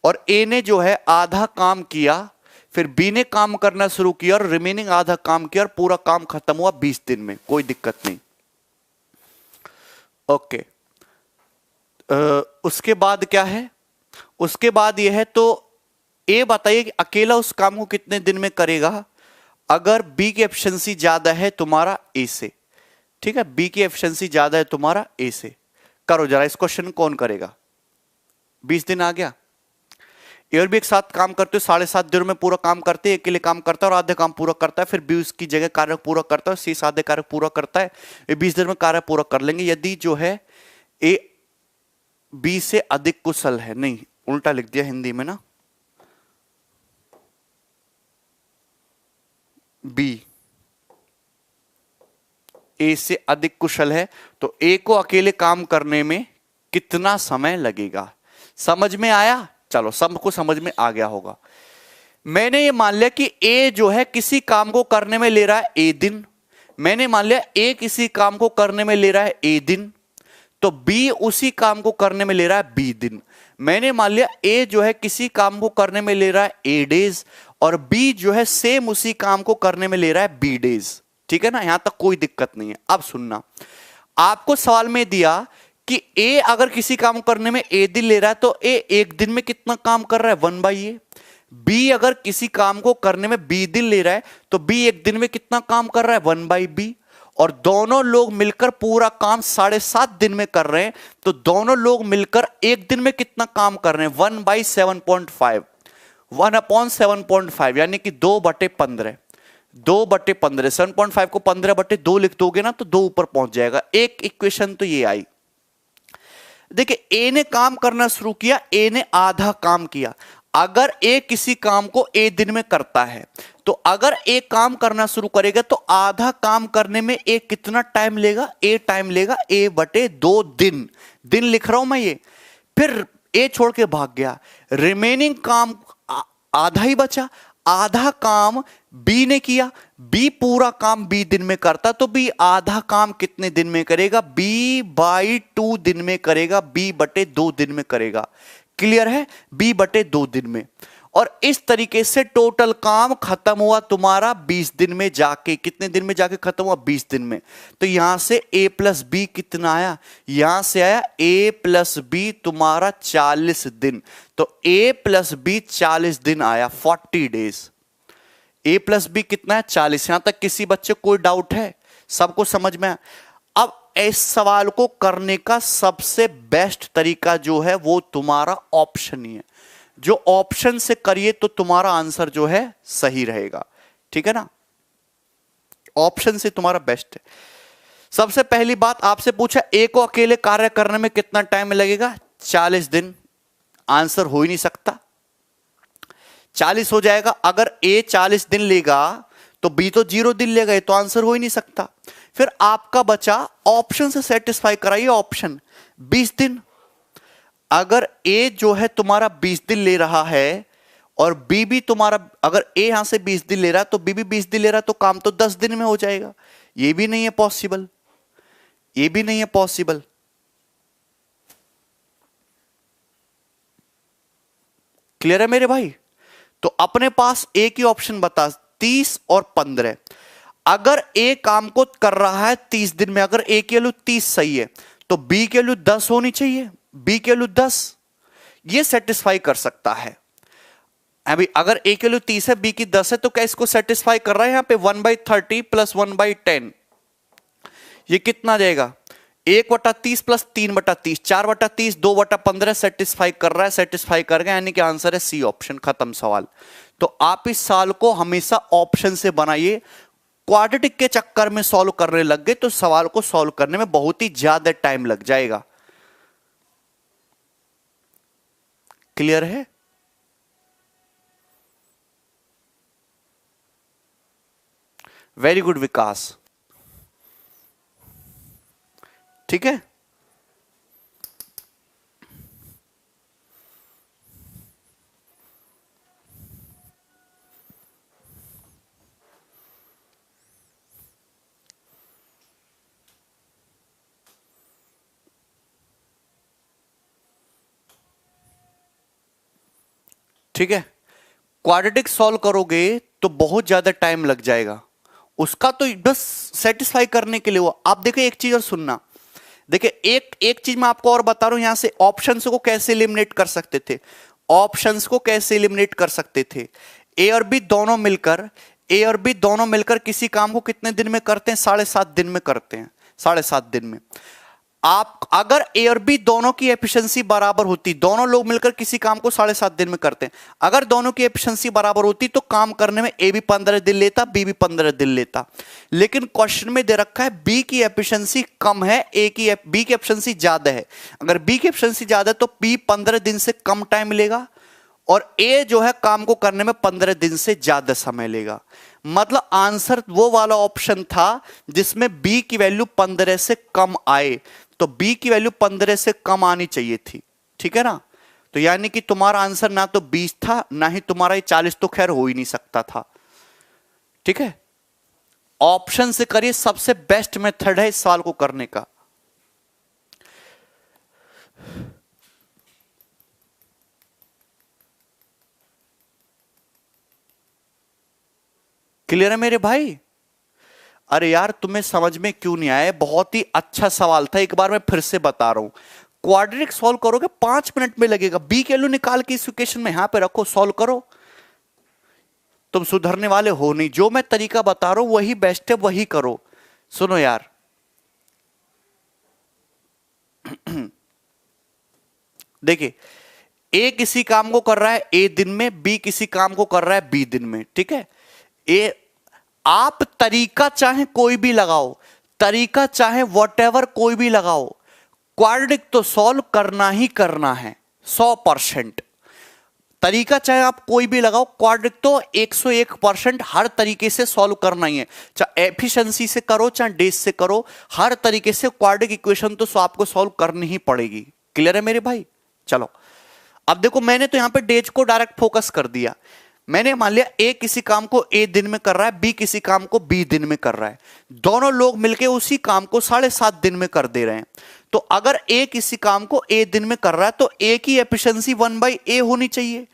और ए ने जो है आधा काम किया, फिर बी ने काम करना शुरू किया और रिमेनिंग आधा काम किया और पूरा काम खत्म हुआ 20 दिन में, कोई दिक्कत नहीं। ओके, उसके बाद क्या है, उसके बाद यह है, तो ए बताइए कि अकेला उस काम को कितने दिन में करेगा अगर बी की एफिशिएंसी ज्यादा है तुम्हारा ए से। ठीक है, बी की एफिशिएंसी ज्यादा है तुम्हारा ए से। करो जरा इस क्वेश्चन कौन करेगा। 20 दिन आ गया, ए और बी एक साथ काम करते हो, 7.5 दिनों में पूरा काम करते हैं, अकेले काम करता है और आधे काम पूरा करता है, फिर बी उसकी जगह कार्य पूरा करता है, सी आधे कार्य पूरा करता है, ये 20 दिन में कार्य पूरा कर लेंगे यदि जो है ए बी से अधिक कुशल है। नहीं, उल्टा लिख दिया हिंदी में ना, बी ए से अधिक कुशल है तो ए को अकेले काम करने में कितना समय लगेगा। समझ में आया? चलो सबको समझ में आ गया होगा। मैंने ये मान लिया कि ए जो है किसी काम को करने में ले रहा है ए दिन, मैंने मान लिया ए किसी काम को करने में ले रहा है ए दिन, तो बी उसी काम को करने में ले रहा है बी दिन। मैंने मान लिया ए जो है किसी काम को करने में ले रहा है ए डेज और बी जो है सेम उसी काम को करने में ले रहा है बी डेज। ठीक है ना, यहां तक कोई दिक्कत नहीं है। अब सुनना, आपको सवाल में दिया कि ए अगर किसी काम को करने में ए दिन ले रहा है तो ए एक दिन में कितना काम कर रहा है 1/a। बी अगर किसी काम को करने में बी दिन ले रहा है तो बी एक दिन में कितना काम कर रहा है 1/b। और दोनों लोग मिलकर पूरा काम 7.5 दिन में कर रहे हैं, तो दोनों लोग मिलकर एक दिन में कितना काम कर रहे हैं 1/7.5, 1/7.5 यानी कि 2/15। 2/15, 7.5 को 15/2 लिख दोगे ना तो 2 ऊपर पहुंच जाएगा। एक इक्वेशन तो ये आई। देखिए ए ने काम करना शुरू किया, ए ने आधा काम किया। अगर ए किसी काम को ए दिन में करता है तो अगर ए काम करना शुरू करेगा तो आधा काम करने में ए कितना टाइम लेगा, ए टाइम लेगा A/2 दिन। दिन लिख रहा हूं मैं ये। फिर ए छोड़ के भाग गया, रिमेनिंग काम आधा ही बचा, आधा काम बी ने किया, बी पूरा काम बी दिन में करता तो बी आधा काम कितने दिन में करेगा, B/2 दिन में करेगा, B/2 दिन में करेगा। क्लियर है, B/2 दिन में। और इस तरीके से टोटल काम खत्म हुआ तुम्हारा 20 दिन में जाके। कितने दिन में जाके खत्म हुआ 20 दिन में। तो यहां से a + b कितना आया, यहां से आया a + b तुम्हारा 40 दिन। तो a + b 40 दिन आया, 40 डेज। a + b कितना है 40। यहां तक किसी बच्चे कोई डाउट है? सबको समझ में आया? अब इस सवाल को करने का सबसे बेस्ट तरीका जो है वो तुम्हारा ऑप्शन ही है। जो ऑप्शन से करिए तो तुम्हारा आंसर जो है सही रहेगा। ठीक है ना, ऑप्शन से तुम्हारा बेस्ट है। सबसे पहली बात आपसे पूछा ए को अकेले कार्य करने में कितना टाइम लगेगा, 40 दिन। आंसर हो ही नहीं सकता, 40 हो जाएगा। अगर ए 40 दिन लेगा तो बी तो 0 दिन लेगा, ये तो आंसर हो ही नहीं सकता। फिर आपका बचा ऑप्शन से सेटिस्फाई कराइए, ऑप्शन 20 दिन। अगर ए जो है तुम्हारा 20 दिन ले रहा है और बी भी तुम्हारा, अगर ए यहां से 20 दिन ले रहा है तो बी भी 20 दिन ले रहा है, तो काम तो 10 दिन में हो जाएगा। ये भी नहीं है पॉसिबल, ये भी नहीं है पॉसिबल। क्लियर है मेरे भाई? तो अपने पास एक ही ऑप्शन बता, 30 और 15। अगर ए काम को कर रहा है 30 दिन में, अगर ए की वैल्यू 30 सही है तो बी की वैल्यू 10 होनी चाहिए, बी की वैल्यू 10। ये सेटिस्फाई कर सकता है। अभी अगर ए की वैल्यू 30 है, बी की 10 है, तो क्या इसको सेटिस्फाई कर रहा है? यहां पे 1/30 + 1/10, ये कितना जाएगा 1/30 + 3/30, 4/30, 2/15 सेटिस्फाई कर रहा है, सेटिस्फाई कर गया, यानी कि आंसर है सी ऑप्शन। खत्म सवाल। तो आप इस सवाल को हमेशा ऑप्शन से बनाइए। क्वाड्रेटिक के चक्कर में सॉल्व करने लग गए तो सवाल को सॉल्व करने में बहुत ही ज्यादा टाइम लग जाएगा। क्लियर है? वेरी गुड विकास, ठीक है। ठीक है, क्वाड्रेटिक सॉल्व करोगे तो बहुत ज्यादा टाइम लग जाएगा, उसका तो बस सेटिस्फाई करने के लिए वो। आप देखिए एक चीज और सुनना, देखिए एक एक चीज मैं आपको और बता रहा हूं, यहां से ऑप्शंस को कैसे एलिमिनेट कर सकते थे, ऑप्शंस को कैसे एलिमिनेट कर सकते थे। ए और बी दोनों मिलकर, ए और बी दोनों मिलकर किसी काम को कितने दिन में करते हैं? 7.5 दिन में करते हैं, 7.5 दिन में। आप अगर ए और बी दोनों की एफिशिएंसी बराबर होती, दोनों लोग मिलकर किसी काम को 7.5 दिन में करते हैं, अगर दोनों की एफिशिएंसी बराबर होती तो काम करने में ए भी 15 दिन लेता, बी भी 15 दिन लेता। लेकिन क्वेश्चन में दे रखा है बी की एफिशिएंसी कम है, बी की एफिशिएंसी ज्यादा है। अगर बी की एफिशिएंसी ज्यादा है तो बी 15 दिन से कम टाइम लेगा और ए जो है काम को करने में 15 दिन से ज्यादा समय लेगा। मतलब आंसर वो वाला ऑप्शन था जिसमें बी की वैल्यू 15 से कम आए, तो बी की वैल्यू 15 से कम आनी चाहिए थी, ठीक है ना। तो यानी कि तुम्हारा आंसर ना तो 20 था ना ही तुम्हारा ये 40, तो खैर हो ही नहीं सकता था, ठीक है। ऑप्शन से करिए, सबसे बेस्ट मेथड है इस सवाल को करने का। क्लियर है मेरे भाई? अरे यार तुम्हें समझ में क्यों नहीं आया? बहुत ही अच्छा सवाल था, एक बार मैं फिर से बता रहा हूं। क्वाड्रेटिक सॉल्व करोगे 5 मिनट में लगेगा। बी की वैल्यू निकाल के इस इक्वेशन में यहां पे रखो, सॉल्व करो। तुम सुधरने वाले हो नहीं, जो मैं तरीका बता रहा हूं वही बेस्ट है, वही करो। सुनो यार देखिए, ए किसी काम को कर रहा है ए दिन में, बी किसी काम को कर रहा है बी दिन में, ठीक है। ए आप तरीका चाहे कोई भी लगाओ, तरीका चाहे वॉटेवर कोई भी लगाओ, क्वाड्रेटिक तो सॉल्व करना ही करना है 100%। तरीका चाहे आप कोई भी लगाओ, क्वाड्रेटिक तो 101% हर तरीके से सॉल्व करना ही है। चाहे एफिशिएंसी से करो चाहे डेज से करो, हर तरीके से क्वाड्रेटिक इक्वेशन तो आपको सॉल्व करनी ही पड़ेगी। क्लियर है मेरे भाई? चलो अब देखो, मैंने तो यहां पे डेज को डायरेक्ट फोकस कर दिया। मैंने मान लिया ए किसी काम को ए दिन में कर रहा है, बी किसी काम को बी दिन में कर रहा है, दोनों लोग मिलके उसी काम को 7.5 दिन में कर दे रहे हैं। तो अगर ए किसी काम को ए दिन में कर रहा है तो ए की एफिशिएंसी 1/a होनी चाहिए।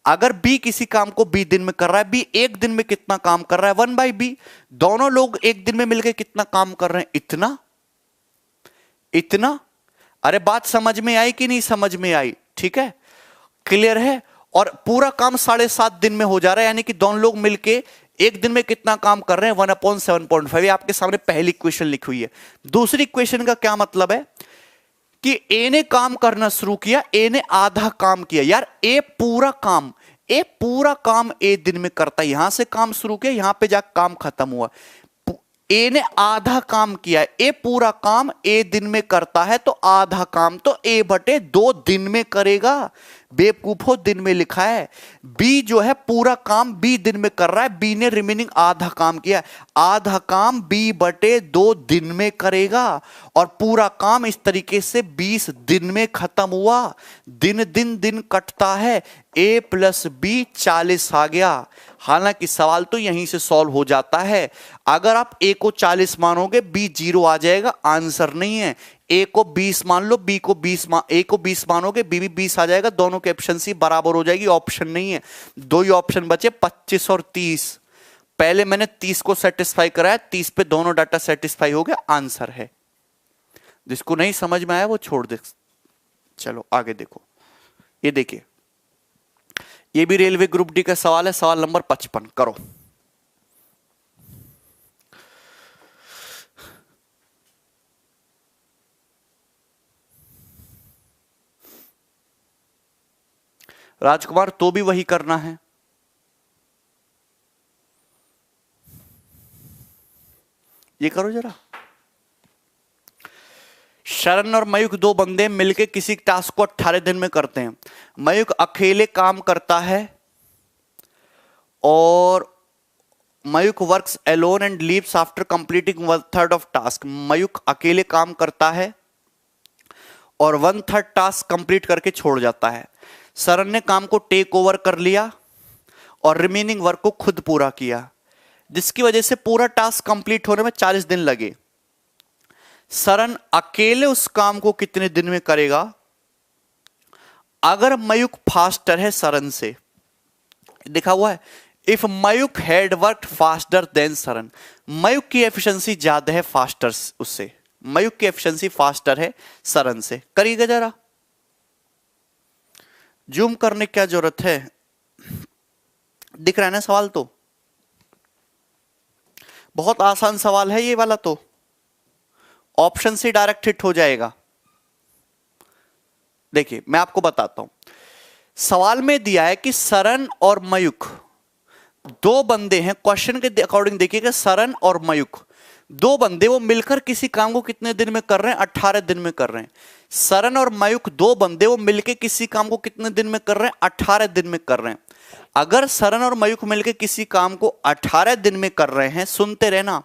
अगर बी किसी काम को बी दिन में कर रहा है, बी एक दिन में कितना काम कर रहा है? 1/b। दोनों लोग एक दिन में मिलकर कितना काम कर रहे हैं? इतना, इतना। अरे बात समझ में आई कि नहीं समझ में आई? ठीक है, क्लियर है। और पूरा काम 7.5 दिन में हो जा रहा है, यानी कि दोनों लोग मिलके एक दिन में कितना काम कर रहे हैं? 1/7.5। ये आपके सामने पहली इक्वेशन लिखी हुई है। दूसरी इक्वेशन का क्या मतलब है कि ए ने काम करना शुरू किया, ए ने आधा काम किया। यार ए पूरा काम ए दिन में करता है, यहां से काम शुरू किया, यहां पे जाकर काम खत्म हुआ। ए ने आधा काम किया है, ए पूरा काम ए दिन में करता है, तो आधा काम तो A/2 दिन में करेगा। बेवकूफो, दिन में लिखा है। बी जो है पूरा काम बी दिन में कर रहा है, बी ने रिमेनिंग आधा काम किया, आधा काम B/2 दिन में करेगा। और पूरा काम इस तरीके से 20 दिन में खत्म हुआ। दिन कटता है, A + B 40 आ गया। हालांकि सवाल तो यहीं से सॉल्व हो जाता है। अगर आप A को 40 मानोगे, B 0 आ जाएगा, आंसर नहीं है। A को 20 मान लो, B को 20 A को 20 मानोगे, B भी 20 आ जाएगा, दोनों की एफिशिएंसी बराबर हो जाएगी। ऑप्शन नहीं है, दो ही ऑप्शन बचे, 25 और 30। पहले मैंने 30 को सेटिस्फाई कराया, 30 पे दोनों डाटा सेटिस्फाई हो गया, आंसर है। जिसको नहीं समझ में आया वो छोड़ दे। चलो आगे देखो, ये देखिए, ये भी रेलवे ग्रुप डी का सवाल है, सवाल नंबर 55 करो। राजकुमार तो भी वही करना है। ये करो जरा, शरण और मयूख दो बंदे मिलके किसी टास्क को 18 दिन में करते हैं। मयूख अकेले काम करता है और Mayukh works alone and leaves after completing 1/3 of task. Mayukh अकेले काम करता है और 1/3 टास्क कंप्लीट करके छोड़ जाता है। शरण ने काम को टेक ओवर कर लिया और रिमेनिंग वर्क को खुद पूरा किया, जिसकी वजह से पूरा टास्क कंप्लीट होने में 40 दिन लगे। शरण अकेले उस काम को कितने दिन में करेगा? अगर मयूख फास्टर है शरण से, लिखा हुआ है if Mayukh had worked faster than शरण। मयूख की एफिशिएंसी ज्यादा है फास्टर उससे, मयूख की एफिशिएंसी फास्टर है शरण से। करिएगा जरा, जूम करने की क्या जरूरत है, दिख रहा है ना सवाल? तो बहुत आसान सवाल है ये वाला, तो ऑप्शन से डायरेक्ट हिट हो जाएगा। देखिए मैं आपको बताता हूं, सवाल में दिया है कि शरण और मयूख दो बंदे हैं। क्वेश्चन के अकॉर्डिंग देखिएगा, शरण और मयूख दो बंदे, वो मिलकर किसी काम को कितने दिन में कर रहे हैं? 18 दिन में कर रहे हैं। शरण और मयूख दो बंदे, वो मिलकर किसी काम को कितने दिन में कर रहे हैं? 18 दिन में कर रहे हैं। अगर शरण और मयूख मिलकर किसी काम को 18 दिन में कर रहे हैं, सुनते रहना,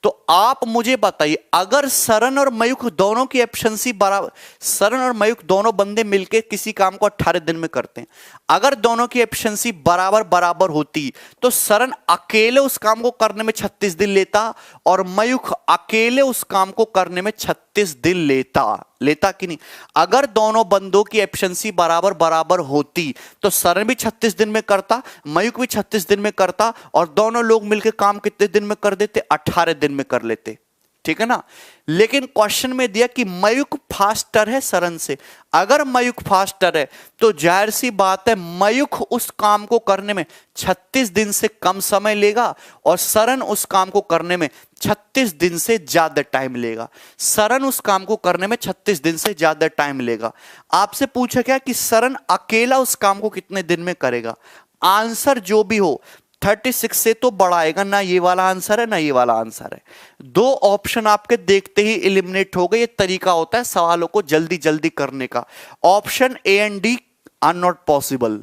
तो आप मुझे बताइए, अगर शरण और मयूख दोनों की एफिशिएंसी बराबर, शरण और मयूख दोनों बंदे मिलकर किसी काम को 18 दिन में करते हैं, अगर दोनों की एफिशिएंसी बराबर बराबर होती तो शरण अकेले उस काम को करने में 36 दिन लेता और मयूख अकेले उस काम को करने में 36 दिन लेता कि नहीं? अगर दोनों बंदों की एफिशिएंसी बराबर बराबर होती तो शरण भी 36 दिन में करता, मयूख भी 36 दिन में करता, और दोनों लोग मिलकर काम कितने दिन में कर देते? 18 दिन में कर लेते। ठीक है ना? लेकिन क्वेश्चन में दिया कि मयूख फास्टर है शरण से। अगर मयूख फास्टर है तो जाहिर सी बात है मयूख उस काम को करने में 36 दिन से कम समय लेगा और शरण उस काम को करने में 36 दिन से ज्यादा टाइम लेगा। शरण उस काम को करने में 36 दिन से ज्यादा टाइम लेगा। आपसे पूछा क्या कि शरण अकेला उस काम को कितने दिन में करेगा? आंसर जो भी हो 36 से तो बड़ा आएगा ना, ये वाला आंसर है ना ये वाला आंसर है। दो ऑप्शन आपके देखते ही एलिमिनेट हो गए। ये तरीका होता है सवालों को जल्दी जल्दी करने का। Option A and D R not possible.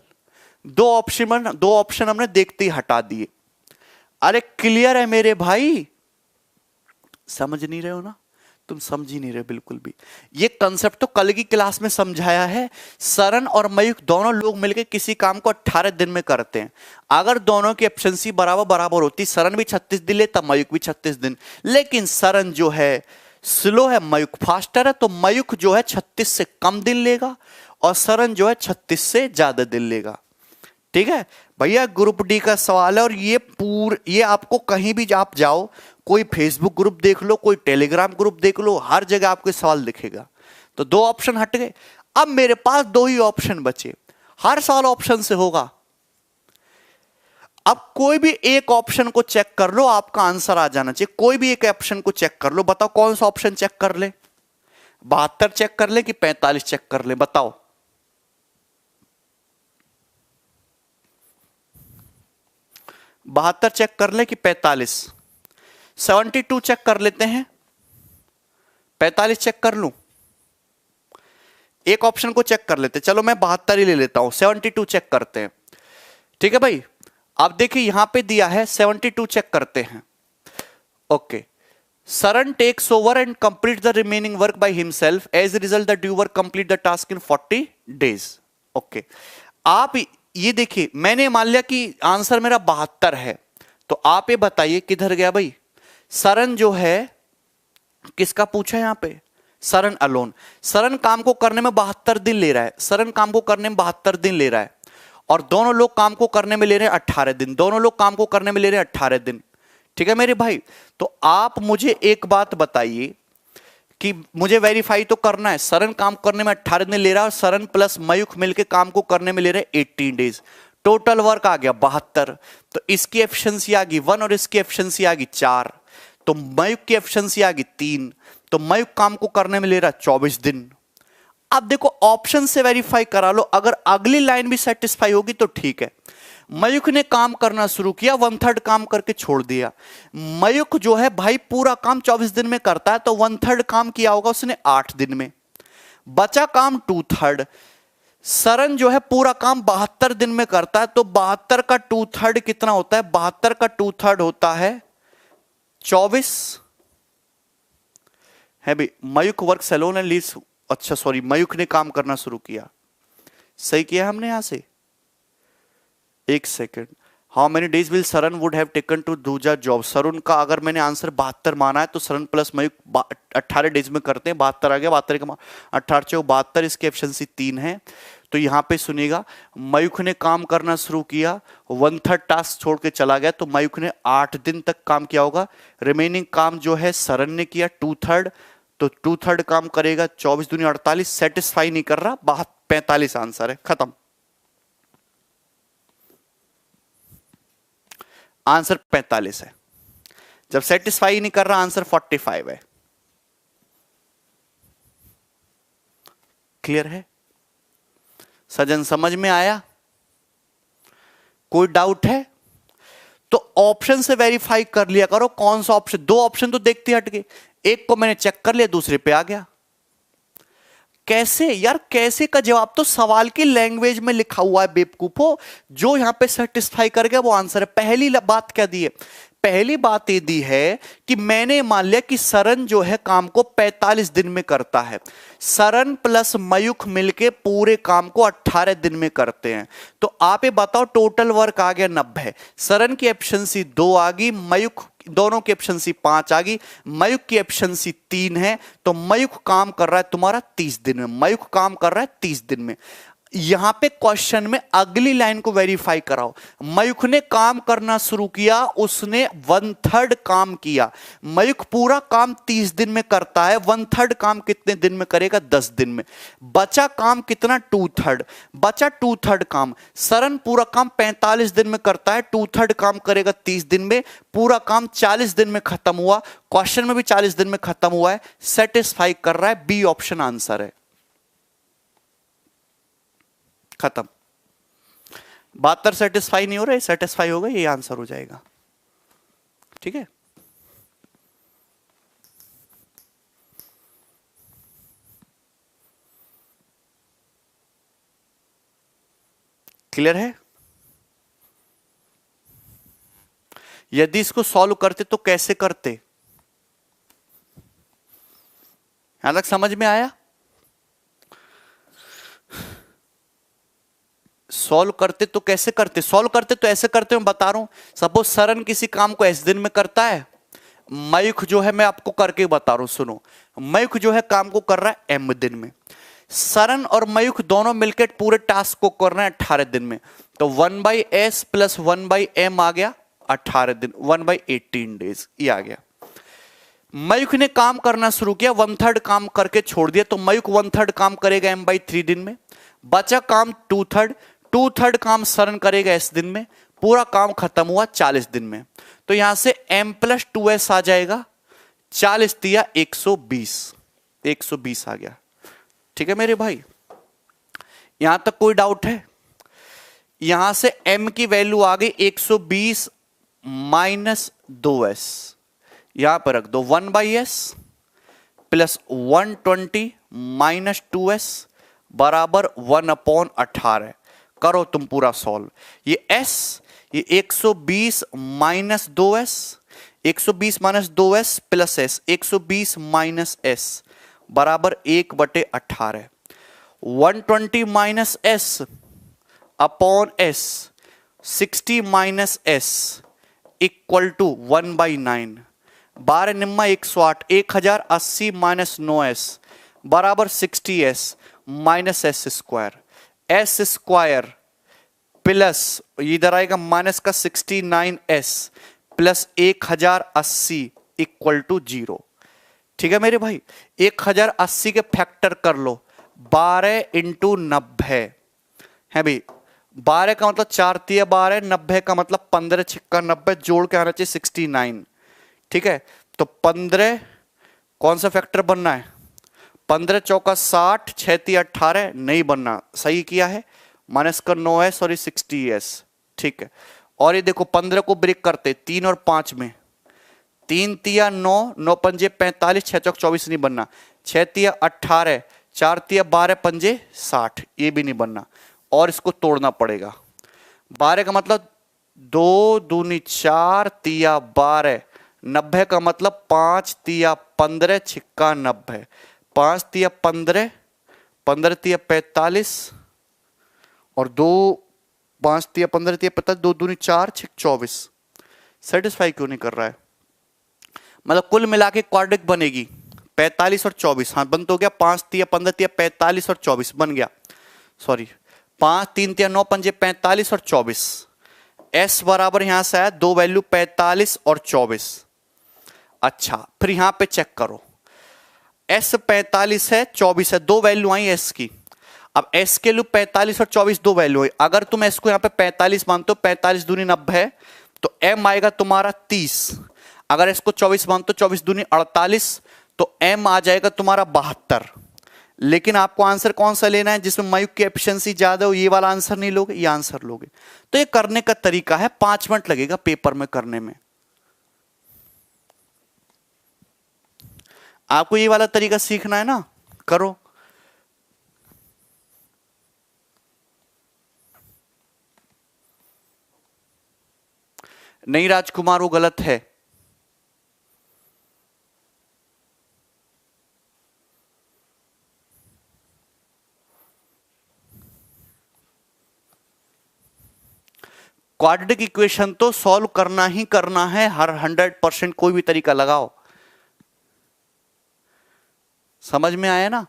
दो ऑप्शन हमने देखते ही हटा दिए। अरे क्लियर है मेरे भाई? समझ नहीं रहे हो ना? तुम समझ ही नहीं रहे बिल्कुल भी। ये कंसेप्ट तो कल की क्लास में समझाया है। शरण और मयूख दोनों लोग मिलकर किसी काम को 18 दिन में करते हैं। अगर दोनों की एफिशिएंसी बराबर बराबर होती, शरण भी 36 दिन लेता, मयूख भी 36 दिन। लेकिन शरण जो है स्लो है, मयूख फास्टर है, तो मयूख जो है 36 से कम दिन लेगा और शरण जो है 36 से ज्यादा दिन लेगा। ठीक है भैया, ग्रुप डी का सवाल है और ये आपको कहीं भी आप जाओ, कोई फेसबुक ग्रुप देख लो, कोई टेलीग्राम ग्रुप देख लो, हर जगह आपको सवाल दिखेगा। तो दो ऑप्शन हट गए। अब मेरे पास दो ही ऑप्शन बचे। हर सवाल ऑप्शन से होगा। अब कोई भी एक ऑप्शन को चेक कर लो, आपका आंसर आ जाना चाहिए। कोई भी एक ऑप्शन को चेक कर लो, बताओ कौन सा ऑप्शन चेक कर ले? 72 चेक कर ले कि 45 चेक कर ले? बताओ। बहत्तर चेक कर ले कि 45? 72 चेक कर लेते हैं, 45 चेक कर लूं? एक ऑप्शन को चेक कर लेते, चलो मैं 72 ही ले लेता हूं, 72 चेक करते हैं। ठीक है भाई, अब देखिए यहां पे दिया है 72 चेक करते हैं। Okay, Sharan takes over and complete the remaining work by himself, as a result the duo complete the task in 40 days. Okay, आप ये देखिए, मैंने मान लिया कि आंसर मेरा 72 है, तो आप ये बताइए किधर गया भाई? शरण जो है किसका पूछा है यहां पे? शरण अलोन। शरण काम को करने में 72 दिन ले रहा है। शरण काम को करने में 72 दिन ले रहा है और दोनों लोग काम को करने में ले रहे हैं 18 दिन। दोनों लोग काम को करने में ले रहे हैं 18 दिन। ठीक है मेरे भाई, तो आप मुझे एक बात बताइए कि मुझे वेरीफाई तो करना है। शरण काम करने में 18 दिन ले रहा है और शरण प्लस मयूख मिलकर काम को करने में ले रहे हैं 18 डेज। टोटल वर्क आ गया 72। तो इसकी एफिशिएंसी आ गई 1 और इसकी एफिशिएंसी आ गई 4। तो मयूख की एफिशिएंसी आ गई 3। तो मयूख काम को करने में ले रहा है 24 दिन। अब देखो ऑप्शन से वेरीफाई करा लो, अगर अगली लाइन भी सेटिस्फाई होगी तो ठीक है, मयूख ने काम करना शुरू किया, 1/3 काम करके छोड़ दिया। मयूख जो है भाई पूरा काम 24 दिन में करता है, तो 1/3 काम किया होगा उसने 8 दिन में, बचा काम 2/3। सरन जो है पूरा काम 72 दिन में करता है, तो 72 का 2/3 कितना होता है? 72 का 2/3 होता है 24 है भाई। Mayukh work salon and leaves, अच्छा सॉरी, मयूख ने काम करना शुरू किया, सही किया हमने यहां से। एक second, how many days will Saran would have taken to do the job? Sarun का अगर मैंने आंसर 72 माना है, तो सरन प्लस मयूख 18 डेज में करते हैं, 72 आ गया, 72 का 18 से 72, इसकी एफिशिएंसी 3 है। तो यहां पे सुनिएगा, मयूख ने काम करना शुरू किया, 1/3 टास्क छोड़ के चला गया, तो मयूख ने 8 दिन तक काम किया होगा। रिमेनिंग काम जो है सरन ने किया 2/3, तो 2/3 काम करेगा, 24 दूनी 48, सेटिस्फाई नहीं कर रहा, 45 आंसर है, खत्म। आंसर 45 है। जब सेटिस्फाई नहीं कर रहा, आंसर 45 है। क्लियर है सजन? समझ में आया? कोई डाउट है तो ऑप्शन से वेरीफाई कर लिया करो कौन सा ऑप्शन। 2 ऑप्शन तो देखते हट गए, एक को मैंने चेक कर लिया, दूसरे पे आ गया। कैसे यार? कैसे का जवाब तो सवाल की लैंग्वेज में लिखा हुआ है बेवकूफो। जो यहां पे सेटिस्फाई कर गया वो आंसर है। पहली बात क्या दी है? पहली बात ये दी है कि मैंने मान लिया कि सरन जो है काम को 45 दिन में करता है, सरन प्लस मयूख मिलके पूरे काम को 18 दिन में करते हैं। तो आप ये बताओ, टोटल वर्क आ गया 90, सरन की एफिशिएंसी 2 आ गई, मयूख दोनों की एफिशिएंसी 5 आ गई, मयूख की एफिशिएंसी 3 है, तो मयूख काम कर रहा है तुम्हारा 30 दिन में। मयूख काम कर रहा है 30 दिन में। यहां पे क्वेश्चन में अगली लाइन को वेरीफाई कराओ। मयूख ने काम करना शुरू किया, उसने 1/3 काम किया। मयूख पूरा काम 30 दिन में करता है, 1/3 काम कितने दिन में करेगा? 10 दिन में। बचा काम कितना? 2/3। बचा 2/3 काम। सरन पूरा काम 45 दिन में करता है, 2/3 काम करेगा 30 दिन में, पूरा काम 40 दिन में खत्म हुआ। क्वेश्चन में भी 40 दिन में खत्म हुआ है, सेटिस्फाई कर रहा है। बी ऑप्शन आंसर है, खत्म। 72 सेटिस्फाई नहीं हो रहा है, सेटिस्फाई होगा, ये आंसर हो जाएगा। ठीक है, क्लियर है? यदि इसको सॉल्व करते तो कैसे करते? यहां तक समझ में आया? सॉल्व करते तो कैसे करते? सॉल्व करते तो ऐसे करते, मैं बता रहा हूं। सपोज सरन किसी काम को S दिन में करता है, मयूख जो है, मैं आपको करके बता रहा हूं, सुनो। मयूख जो है काम को कर रहा है M दिन में, सरन और मयूख दोनों मिलकर पूरे टास्क को कर रहे हैं 18 दिन में। तो 1/S प्लस 1/M आ गया 18 दिन, 1/18 डेज ये आ गया। मयूख ने काम करना शुरू किया, 1/3 काम करके छोड़ दिया, तो मयूख 1/3 काम करेगा M/3 दिन में। बचा काम 2/3 काम सरन करेगा S दिन में, पूरा काम खत्म हुआ 40 दिन में। तो यहां से M प्लस 2S आ जाएगा, 40 दिया 120 आ गया। ठीक है मेरे भाई, यहां तक कोई डाउट है? यहां से M की वैल्यू आ गई 120 माइनस 2S, यहां पर रख दो 1/S प्लस 120 माइनस 2S बराबर 1/18। करो तुम पूरा सॉल्व। ये S, ये 120 minus 2S, 120 minus 2S plus S, 120 minus S बराबर 1/18। 120 minus S upon S, 60 minus S equal to 1/9। 12 निम्मा 108, 1080 माइनस 9S बराबर 60S minus S square. S square plus इधर आएगा माइनस का 69S प्लस 1080 इक्वल टू 0। ठीक है मेरे भाई, 1080 के फैक्टर कर लो, 12 इंटू 90 है भाई। 12 का मतलब 4 तिया 12, 90 का मतलब 15 छिक्का 90, जोड़ के आना चाहिए 69। ठीक है, तो 15 कौन सा फैक्टर बनना है? 15 चौका 60, 6 तिया 18 नहीं बनना, सही किया है। माइनस का 9S और 60S ठीक है। और ये देखो 15 को ब्रेक करते 3 और 5 में, 3 तिया 9, 9 पंजे 45, 6 चौक 24 नहीं बनना, 6 तिया 18, 4 तिया 12 पंजे 60, ये भी नहीं बनना। और इसको तोड़ना पड़ेगा। 12 का मतलब 2 दूनी 4 तिया 12, 90 का मतलब 5 तिया 15 छिक्का 90, 5 तिया 15, 15 तिया 45 और 2 5 तिया 15 तिया 45, 2 दूनी 4 छिक 24। सेटिस्फाई क्यों नहीं कर रहा है? मतलब कुल मिला के क्वाड्रिक बनेगी 45 और 24। हाँ बन तो गया, 5 तिया 15 तिया 45 और 24 बन गया। सॉरी 5 3 तिया 9 पंजे 45 और 24। एस बराबर यहां से आया 2 वैल्यू 45 और 24। अच्छा फिर यहां पे चेक करो, एस 45 है 24 है, 2 वैल्यू आई एस की। अब एस के लिए 45 और 24 2 वैल्यू है। अगर तुम एस को यहां पे 45 मानते हो, 45 दूनी 90 है, तो एम आएगा तुम्हारा 30। अगर इसको 24 मानते हो, 24 दूनी 48, तो एम आ जाएगा तुम्हारा 72। लेकिन आपको आंसर कौन सा लेना है जिसमें मायुक की एफिशिएंसी ज्यादा हो? ये वाला आंसर नहीं लोगे, ये आंसर लोगे। तो ये करने का तरीका है, 5 मिनट लगेगा पेपर में करने में। आपको ये वाला तरीका सीखना है ना, करो। नहीं राजकुमार वो गलत है। क्वाड्रेटिक इक्वेशन तो सॉल्व करना ही करना है, हर 100%। कोई भी तरीका लगाओ। समझ में आया ना?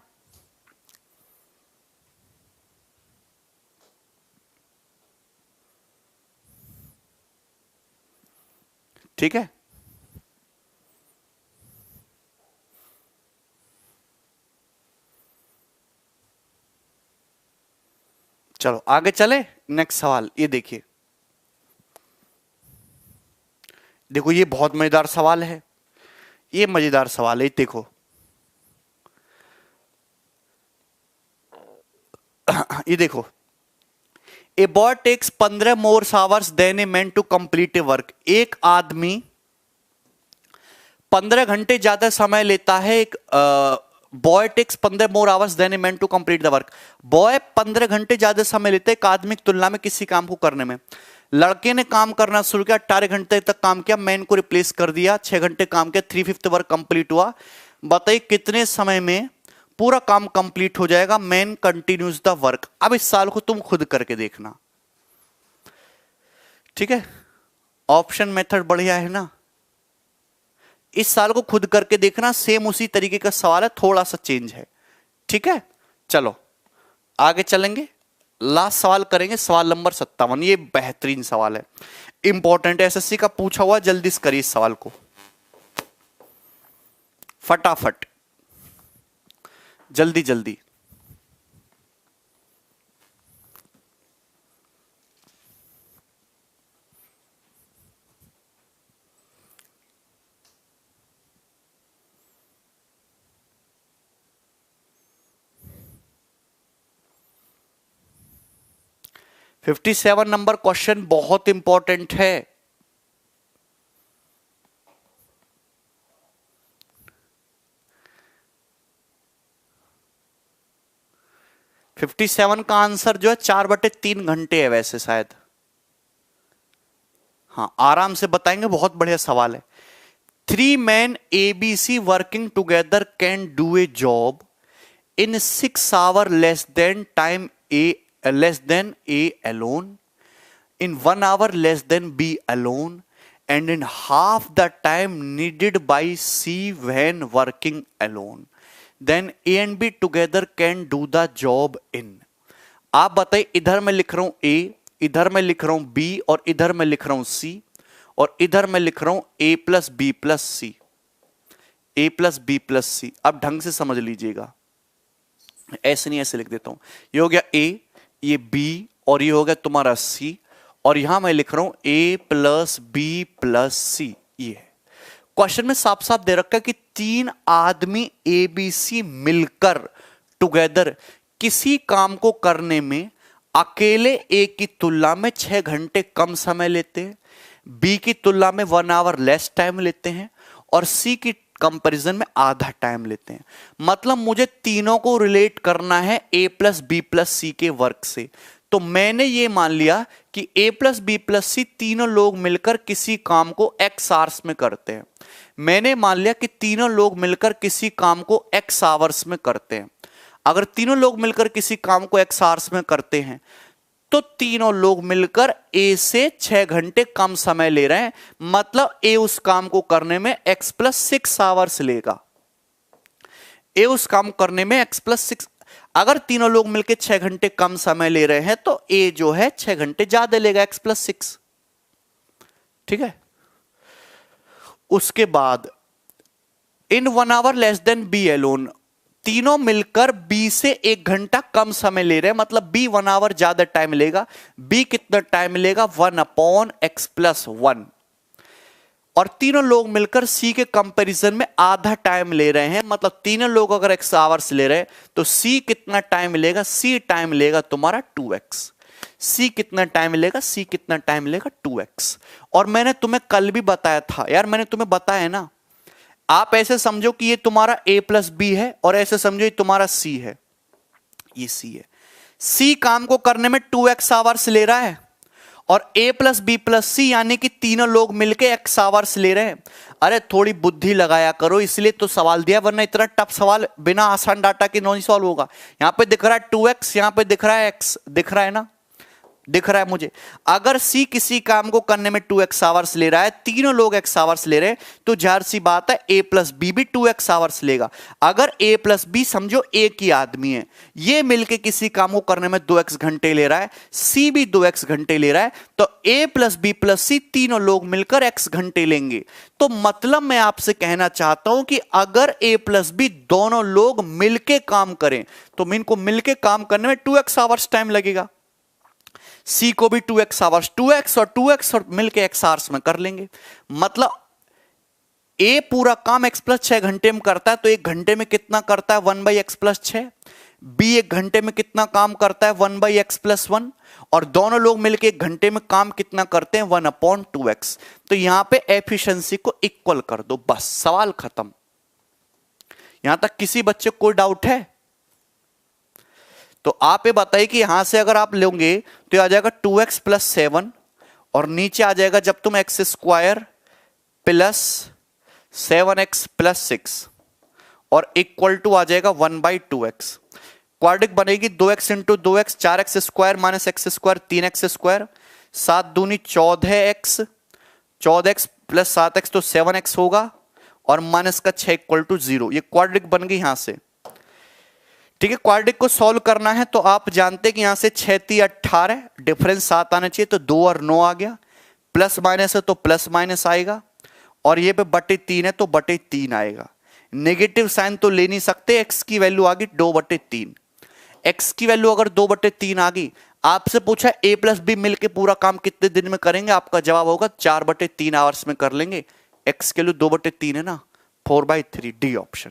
ठीक है, चलो आगे चले। नेक्स्ट सवाल ये देखिए, देखो ये बहुत मजेदार सवाल है। ये मजेदार सवाल है, देखो ये देखो, a boy takes 15 more hours than a man to complete a work. एक आदमी 15 घंटे ज्यादा समय लेता है। एक boy takes 15 more hours than a man to complete the work. Boy 15 घंटे ज्यादा समय लेते हैं एक आदमी की तुलना में किसी काम को करने में। लड़के ने काम करना शुरू किया, 18 घंटे तक काम किया, मैन को रिप्लेस कर दिया, 6 घंटे काम किया, 3/5 वर्क कंप्लीट हुआ। बताइए कितने समय में पूरा काम कंप्लीट हो जाएगा? Man continues the work. अब इस साल को तुम खुद करके देखना, ठीक है? ऑप्शन मेथड बढ़िया है ना? इस साल को खुद करके देखना, सेम उसी तरीके का सवाल है, थोड़ा सा चेंज है, ठीक है? चलो आगे चलेंगे, लास्ट सवाल करेंगे, सवाल नंबर 57। ये बेहतरीन सवाल है, इंपॉर्टेंट है, एसएससी का पूछा हुआ। जल्दी से करिए इस सवाल को फटाफट, जल्दी जल्दी। फिफ्टी 57 नंबर क्वेश्चन बहुत इंपॉर्टेंट है। फिफ्टी 57 का आंसर जो है 4/3 घंटे है वैसे शायद। हाँ आराम से बताएंगे, बहुत बढ़िया सवाल है। 3 men ABC working together can do a job in 6 hours less than A alone, in 1 hour less than B alone, and in half the time needed by C when working alone. Then A and B together can do the job in। आप बताइए, इधर मैं लिख रहा हूं A, इधर मैं लिख रहा हूं B, और इधर मैं लिख रहा हूं C, और इधर मैं लिख रहा हूं A plus B plus C, A plus B plus C। अब ढंग से समझ लीजिएगा, ऐसे नहीं ऐसे लिख देता हूं। ये हो गया A, ये B, और ये हो गया तुम्हारा C, और यहां मैं लिख रहा हूं A plus B plus C। ये है क्वेश्चन में साफ साफ दे रखा है कि 3 आदमी ABC मिलकर टुगेदर किसी काम को करने में अकेले ए की तुलना में 6 घंटे कम समय लेते हैं, बी की तुलना में 1 आवर लेस टाइम लेते हैं, और सी की कंपैरिजन में आधा टाइम लेते हैं। मतलब मुझे तीनों को रिलेट करना है ए प्लस बी प्लस सी के वर्क से। तो मैंने ये मान लिया कि ए प्लस बी प्लस सी तीनों लोग मिलकर किसी काम को एक्स आवर्स में करते हैं। मैंने मान लिया कि तीनों लोग मिलकर किसी काम को एक्स आवर्स में करते हैं। अगर तीनों लोग मिलकर किसी काम को एक्स आवर्स में करते हैं तो तीनों लोग मिलकर ए से 6 घंटे कम समय ले रहे हैं। मतलब ए उस काम को करने में एक्स प्लस 6 आवर्स लेगा। ए उस काम करने में एक्स प्लस 6, अगर तीनों लोग मिलकर 6 घंटे कम समय ले रहे हैं तो ए जो है 6 घंटे ज्यादा लेगा, एक्स प्लस 6। ठीक है। उसके बाद in 1 hour less than B alone, तीनों मिलकर बी से 1 घंटा कम समय ले रहे हैं। मतलब बी 1 आवर ज्यादा टाइम लेगा। बी कितना टाइम लेगा? 1 अपॉन एक्स प्लस 1। और तीनों लोग मिलकर सी के कंपैरिजन में आधा टाइम ले रहे हैं। मतलब तीनों लोग अगर एक्स आवर्स ले रहे हैं तो सी कितना टाइम लेगा? सी टाइम लेगा तुम्हारा 2x। सी कितना टाइम लेगा? सी कितना टाइम लेगा? 2x। और मैंने तुम्हें कल भी बताया था यार, मैंने तुम्हें बताया ना, आप ऐसे समझो कि ये तुम्हारा a प्लस बी है और ऐसे समझो ये तुम्हारा c है, ये c है। c काम को करने में 2x आवर्स ले रहा है और a प्लस बी प्लस सी यानी कि तीनों लोग मिलके x आवर्स ले रहे हैं। अरे थोड़ी बुद्धि लगाया करो, इसलिए तो सवाल दिया, वरना इतना टफ सवाल बिना आसान डाटा के नहीं सॉल्व होगा। यहां पे दिख रहा है 2x, यहां पे दिख रहा है x, दिख रहा है ना, दिख रहा है मुझे। अगर C किसी काम को करने में 2x आवर्स ले रहा है, तीनों लोग x आवर्स ले रहे हैं, तो जाहिर सी बात है a प्लस बी भी 2x आवर्स लेगा। अगर a प्लस बी समझो एक ही आदमी है, ये मिलके किसी काम को करने में 2x घंटे ले रहा है, C भी 2x घंटे ले रहा है, तो a प्लस बी प्लस सी तीनों लोग मिलकर x घंटे लेंगे। तो मतलब मैं आपसे कहना चाहता हूं कि अगर a प्लस बी दोनों लोग मिलके काम करें तो इनको मिलके काम करने में 2x आवर्स टाइम लगेगा। सी को भी 2x आवर्स, 2x और मिलके x आवर्स में कर लेंगे। मतलब ए पूरा काम x प्लस 6 घंटे में करता है, तो 1 घंटे में कितना करता है? 1/x plus 6। बी 1 घंटे में कितना काम करता है? 1/x plus 1। और दोनों लोग मिलके 1 घंटे में काम कितना करते हैं? 1/2x। तो यहां पे एफिशिएंसी को इक्वल कर दो, बस सवाल खत्म। यहां तक किसी बच्चे को कोई डाउट है? तो आप ये बताइए कि यहां से अगर आप लोगे तो आ जाएगा 2x प्लस 7 और नीचे आ जाएगा जब तुम x square plus 7x plus 6 और इक्वल टू आ जाएगा 1/2x। क्वाड्रिक बनेगी 2x into 2x, 4x square minus x square 3x square, 7 दूनी 14x, 14x प्लस 7x तो 7x होगा और माइनस का 6 इक्वल टू 0। ये क्वाड्रिक बन गई यहां से। ठीक है, क्वाड्रिक को सॉल्व करना है तो आप जानते हैं कि यहां से 6 3 18, डिफरेंस 7 आना चाहिए तो 2 और 9 आ गया। प्लस माइनस है तो प्लस माइनस आएगा और ये पे बटे 3 है तो बटे 3 आएगा। नेगेटिव साइन तो ले नहीं सकते, एक्स की वैल्यू आ गई 2/3। एक्स की वैल्यू अगर 2/3 आ गई, आपसे पूछा ए प्लस बी मिलकर पूरा काम कितने दिन में करेंगे, आपका जवाब होगा 4/3 आवर्स में कर लेंगे। एक्स की वैल्यू 2/3 है ना, 4/3, डी ऑप्शन।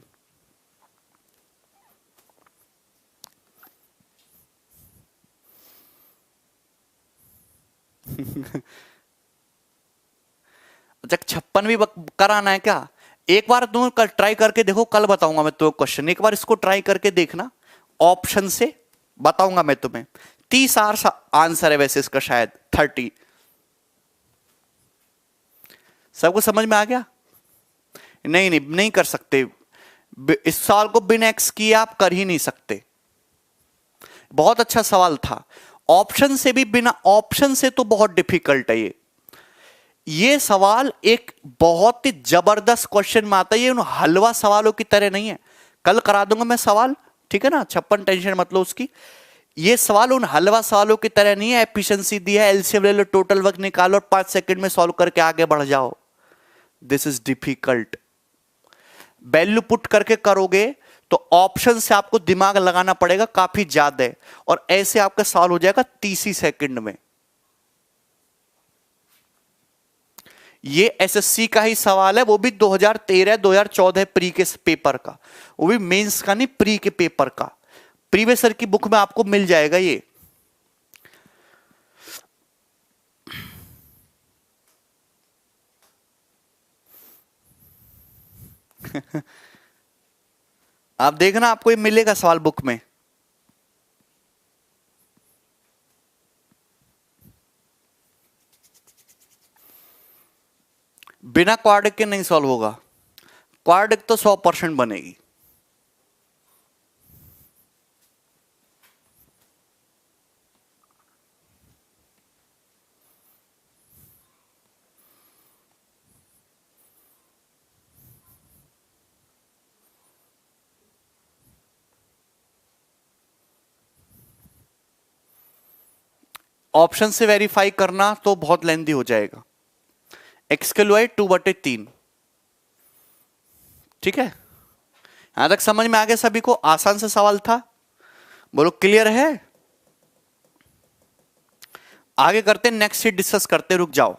अच्छा 56 भी कराना है क्या? एक बार तुम कल ट्राई करके देखो, कल बताऊंगा मैं तुम्हें क्वेश्चन, एक बार इसको ट्राई करके देखना, ऑप्शन से बताऊंगा मैं तुम्हें। 30 आंसर है वैसे इसका, शायद 30। सबको समझ में आ गया? नहीं कर सकते इस सवाल को, बिना एक्स किए आप कर ही नहीं सकते। बहुत अच्छा सवाल था। ऑप्शन से भी, बिना ऑप्शन से तो बहुत डिफिकल्ट है ये सवाल एक बहुत ही जबरदस्त क्वेश्चन में आता है। ये उन हलवा सवालों की तरह नहीं है। कल करा दूंगा मैं सवाल, ठीक है ना, 56 टेंशन मतलब उसकी। ये सवाल उन हलवा सवालों की तरह नहीं है। एफिशिएंसी दी है, एलसीएम ले लो, टोटल वर्क निकालो और 5 सेकंड में सॉल्व करके आगे बढ़ जाओ। This is difficult. Value put करके करोगे तो ऑप्शन से आपको दिमाग लगाना पड़ेगा काफी ज्यादा, और ऐसे आपका सॉल्व हो जाएगा 30 ही सेकंड में। ये एसएससी का ही सवाल है, वो भी 2013-2014 प्री के पेपर का, वो भी मेंस का नहीं, प्री के पेपर का। प्रीवियस ईयर की बुक में आपको मिल जाएगा ये। आप देखना, आपको ये मिलेगा सवाल बुक में। बिना क्वाड्रिक के नहीं सॉल्व होगा, क्वाड्रिक तो 100% बनेगी। ऑप्शन से वेरीफाई करना तो बहुत लेंदी हो जाएगा। एक्स के लोई 2/3, ठीक है। यहां तक समझ में आ गया सभी को? आसान से सवाल था, बोलो क्लियर है। आगे करते, नेक्स्ट शीट डिस्कस करते, रुक जाओ।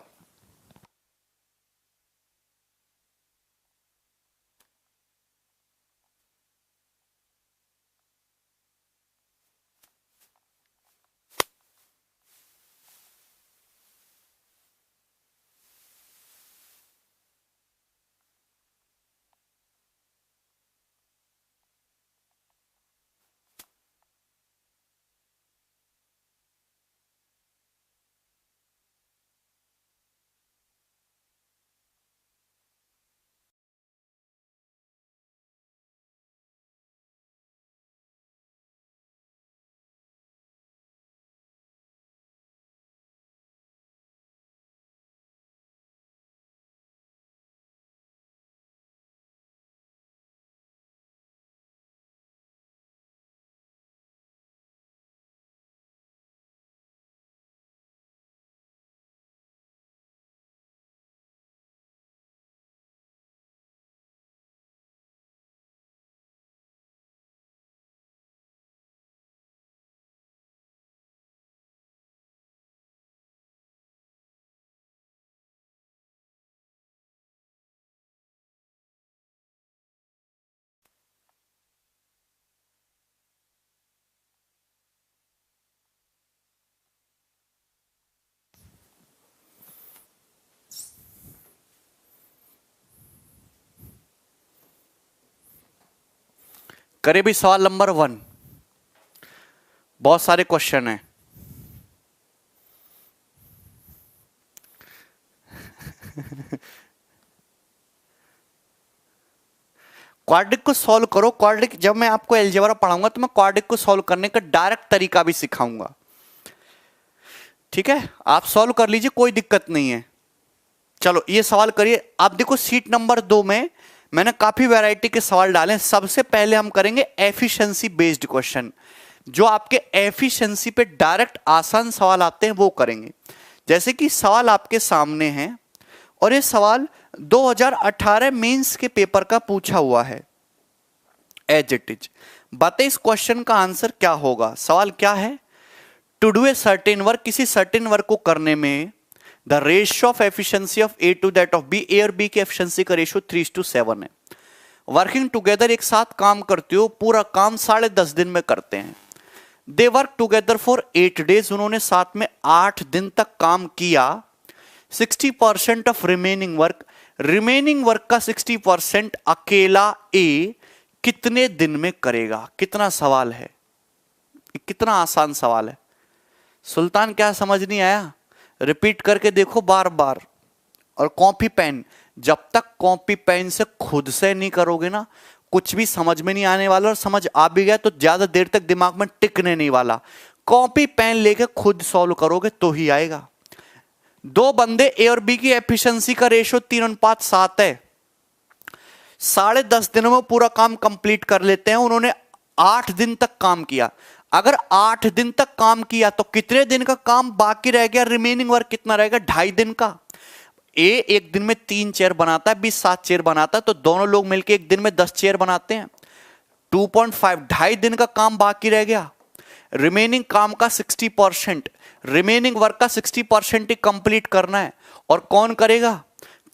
करे भी सवाल नंबर 1, बहुत सारे क्वेश्चन हैं। क्वाड्रिक को सॉल्व करो। क्वाड्रिक जब मैं आपको अलजेब्रा पढ़ाऊंगा तो मैं क्वाड्रिक को सॉल्व करने का डायरेक्ट तरीका भी सिखाऊंगा, ठीक है। आप सॉल्व कर लीजिए, कोई दिक्कत नहीं है। चलो ये सवाल करिए। आप देखो सीट नंबर 2 में मैंने काफी वैरायटी के सवाल डाले। सबसे पहले हम करेंगे एफिशिएंसी बेस्ड क्वेश्चन, जो आपके एफिशिएंसी पे डायरेक्ट आसान सवाल आते हैं वो करेंगे। जैसे कि सवाल आपके सामने है और ये सवाल 2018 मेंस के पेपर का पूछा हुआ है, एज इट इज। बताइए इस क्वेश्चन का आंसर क्या होगा। सवाल क्या है? To do a certain work, किसी सर्टेन वर्क को करने में the ratio of efficiency of A to that of B, A और बी की एफिशिएंसी का रेशियो 3:7 है। वर्किंग टुगेदर, एक साथ काम करते हो, पूरा काम 10.5 दिन में करते हैं। They work together for 8 days, उन्होंने साथ में 8 दिन तक काम किया। 60% of remaining work, remaining work का 60% अकेला ए कितने दिन में करेगा? कितना सवाल है, कितना आसान सवाल है। सुल्तान क्या समझ नहीं आया? रिपीट करके देखो बार बार। और कॉपी पेन, जब तक कॉपी पेन से खुद से नहीं करोगे ना, कुछ भी समझ में नहीं आने वाला। और समझ आ भी गया तो ज्यादा देर तक दिमाग में टिकने नहीं वाला। कॉपी पेन लेके खुद सॉल्व करोगे तो ही आएगा। 2 बंदे ए और बी की एफिशिएंसी का रेशियो 3:7 है। 10.5 दिनों में पूरा काम कंप्लीट कर लेते हैं। उन्होंने 8 दिन तक काम किया। अगर 8 दिन तक काम किया तो कितने दिन का काम बाकी रह गया? रिमेनिंग वर्क कितना रहेगा? 2.5 दिन का। ए एक दिन में 3 चेयर बनाता है, बी 7 चेयर बनाता है, तो दोनों लोग मिलकर एक दिन में 10 चेयर बनाते हैं। 2.5, 2.5 दिन का काम बाकी रह गया। रिमेनिंग काम का 60%, रिमेनिंग वर्क का 60% ही कंप्लीट करना है। और कौन करेगा?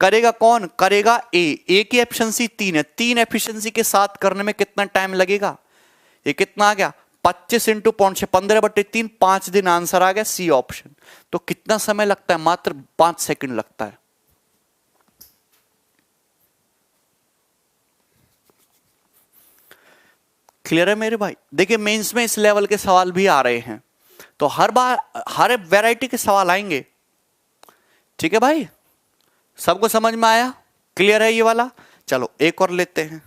करेगा कौन? करेगा ए की एफिशिएंसी 3 है। 3 एफिशिएंसी के साथ करने में कितना टाइम लगेगा? ये कितना आ गया? 25 इंटू 5, 15/3, 5 दिन। आंसर आ गया सी ऑप्शन। तो कितना समय लगता है? मात्र 5 सेकंड लगता है। क्लियर है मेरे भाई? देखिए मेंस में इस लेवल के सवाल भी आ रहे हैं, तो हर बार हर वैरायटी के सवाल आएंगे। ठीक है भाई, सबको समझ में आया? क्लियर है ये वाला? चलो एक और लेते हैं।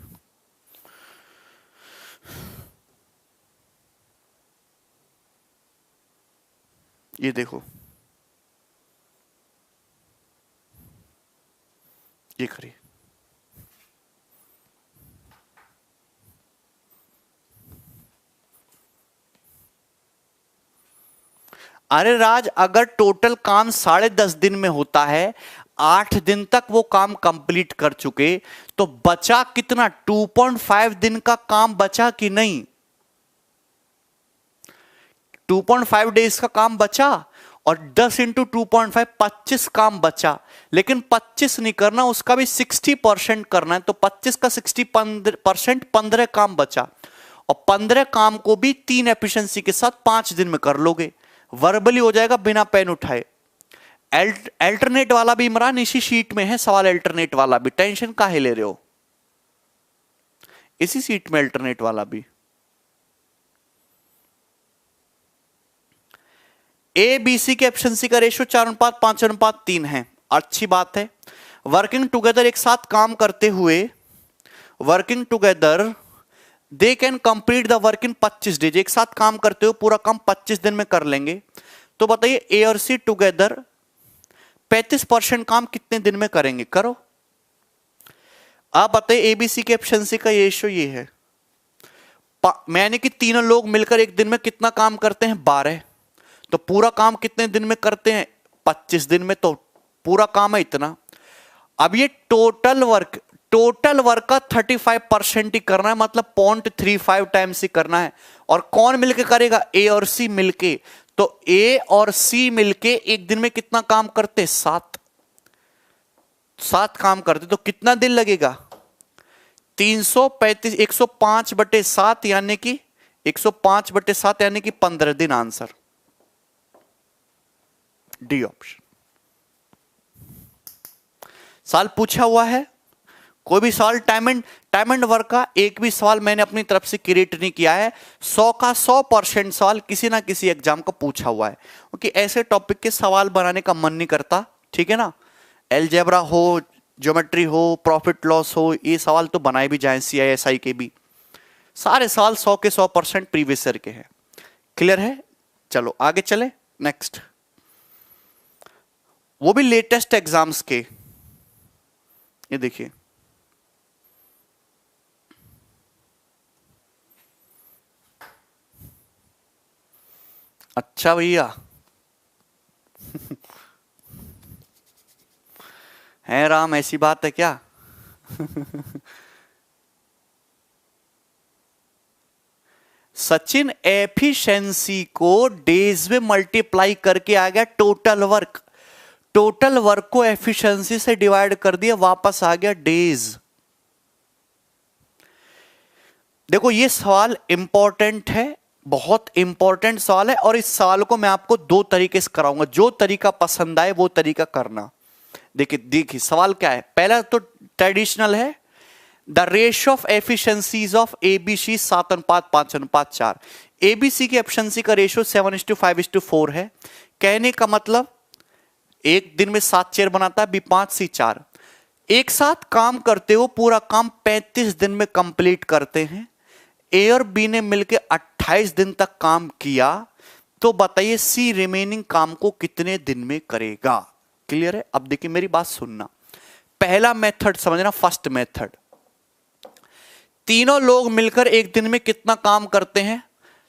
ये देखो, ये करिए। अरे राज, अगर टोटल काम 10.5 दिन में होता है, 8 दिन तक वो काम कंप्लीट कर चुके, तो बचा कितना? 2.5 दिन का काम बचा कि नहीं? 2.5 डेज का काम बचा, और 10 इंटू 2.5 25 काम बचा। लेकिन 25 नहीं करना, उसका भी 60% करना है, तो 25 का 60% 15 काम बचा, और 15 काम को भी 3 एफिशिएंसी के साथ 5 दिन में कर लोगे। वर्बली हो जाएगा बिना पेन उठाए। अल्टरनेट वाला भी इमरान इसी शीट में है सवाल, अल्टरनेट वाला भी, टेंशन काहे ले रहे हो? इसी सीट में अल्टरनेट वाला भी। ए बी सी के एफिशिएंसी का रेशियो 4:5:3 है, अच्छी बात है। वर्किंग टुगेदर, एक साथ काम करते हुए, working together they can complete the work in 25 days, एक साथ काम करते हुए पूरा काम 25 दिन में कर लेंगे। तो बताइए ए और सी टुगेदर 35% काम कितने दिन में करेंगे? करो। आप बताइए एबीसी की एफिशिएंसी का रेशियो ये है, मैंने कि तीनों लोग मिलकर एक दिन में कितना काम करते हैं? 12। तो पूरा काम कितने दिन में करते हैं? 25 दिन में। तो पूरा काम है इतना। अब ये टोटल वर्क का 35% ही करना है, मतलब 0.35 टाइम्स ही करना है। और कौन मिलके करेगा? ए और सी मिलके। तो ए और सी मिलके एक दिन में कितना काम करते? 7 काम करते। तो कितना दिन लगेगा? 335, 105/7 यानी कि 105/7 यानी कि 15 दिन। Answer D option. सवाल पूछा हुआ है, कोई भी सवाल टाइम एंड वर्क का एक भी सवाल मैंने अपनी तरफ से क्रिएट नहीं किया है। 100 का 100% सवाल किसी ना किसी एग्जाम का पूछा हुआ है, क्योंकि ऐसे टॉपिक के सवाल बनाने का मन नहीं करता। ठीक है ना, एलजेब्रा हो, ज्योमेट्री हो, प्रॉफिट लॉस हो, ये सवाल तो बनाए भी जाए, CISI के भी सारे सवाल 100 के 100% प्रीवियस ईयर के हैं। क्लियर है? चलो आगे चले। नेक्स्ट, वो भी लेटेस्ट एग्जाम्स के। ये देखिए, अच्छा भैया है राम, ऐसी बात है क्या? सचिन एफिशिएंसी को डेज में मल्टीप्लाई करके आ गया टोटल वर्क को एफिशिएंसी से डिवाइड कर दिया, वापस आ गया डेज। देखो ये सवाल इंपॉर्टेंट है, बहुत इंपॉर्टेंट सवाल है, और इस सवाल को मैं आपको 2 तरीके से कराऊंगा, जो तरीका पसंद आए वो तरीका करना। देखिए सवाल क्या है। पहला तो ट्रेडिशनल है, the ratio of efficiencies of ABC 7:5:4। ABC की एफिशिएंसी का रेशियो 7:5:4 है। कहने का मतलब एक दिन में 7 चेयर बनाता है, B5 C4। एक साथ काम करते हो पूरा काम 35 दिन में कंप्लीट करते हैं। ए और बी ने मिलकर 28 दिन तक काम किया, तो बताइए सी रिमेनिंग काम को कितने दिन में करेगा? क्लियर है? अब देखिए मेरी बात सुनना, पहला मेथड समझना, फर्स्ट मेथड। तीनों लोग मिलकर एक दिन में कितना काम करते हैं?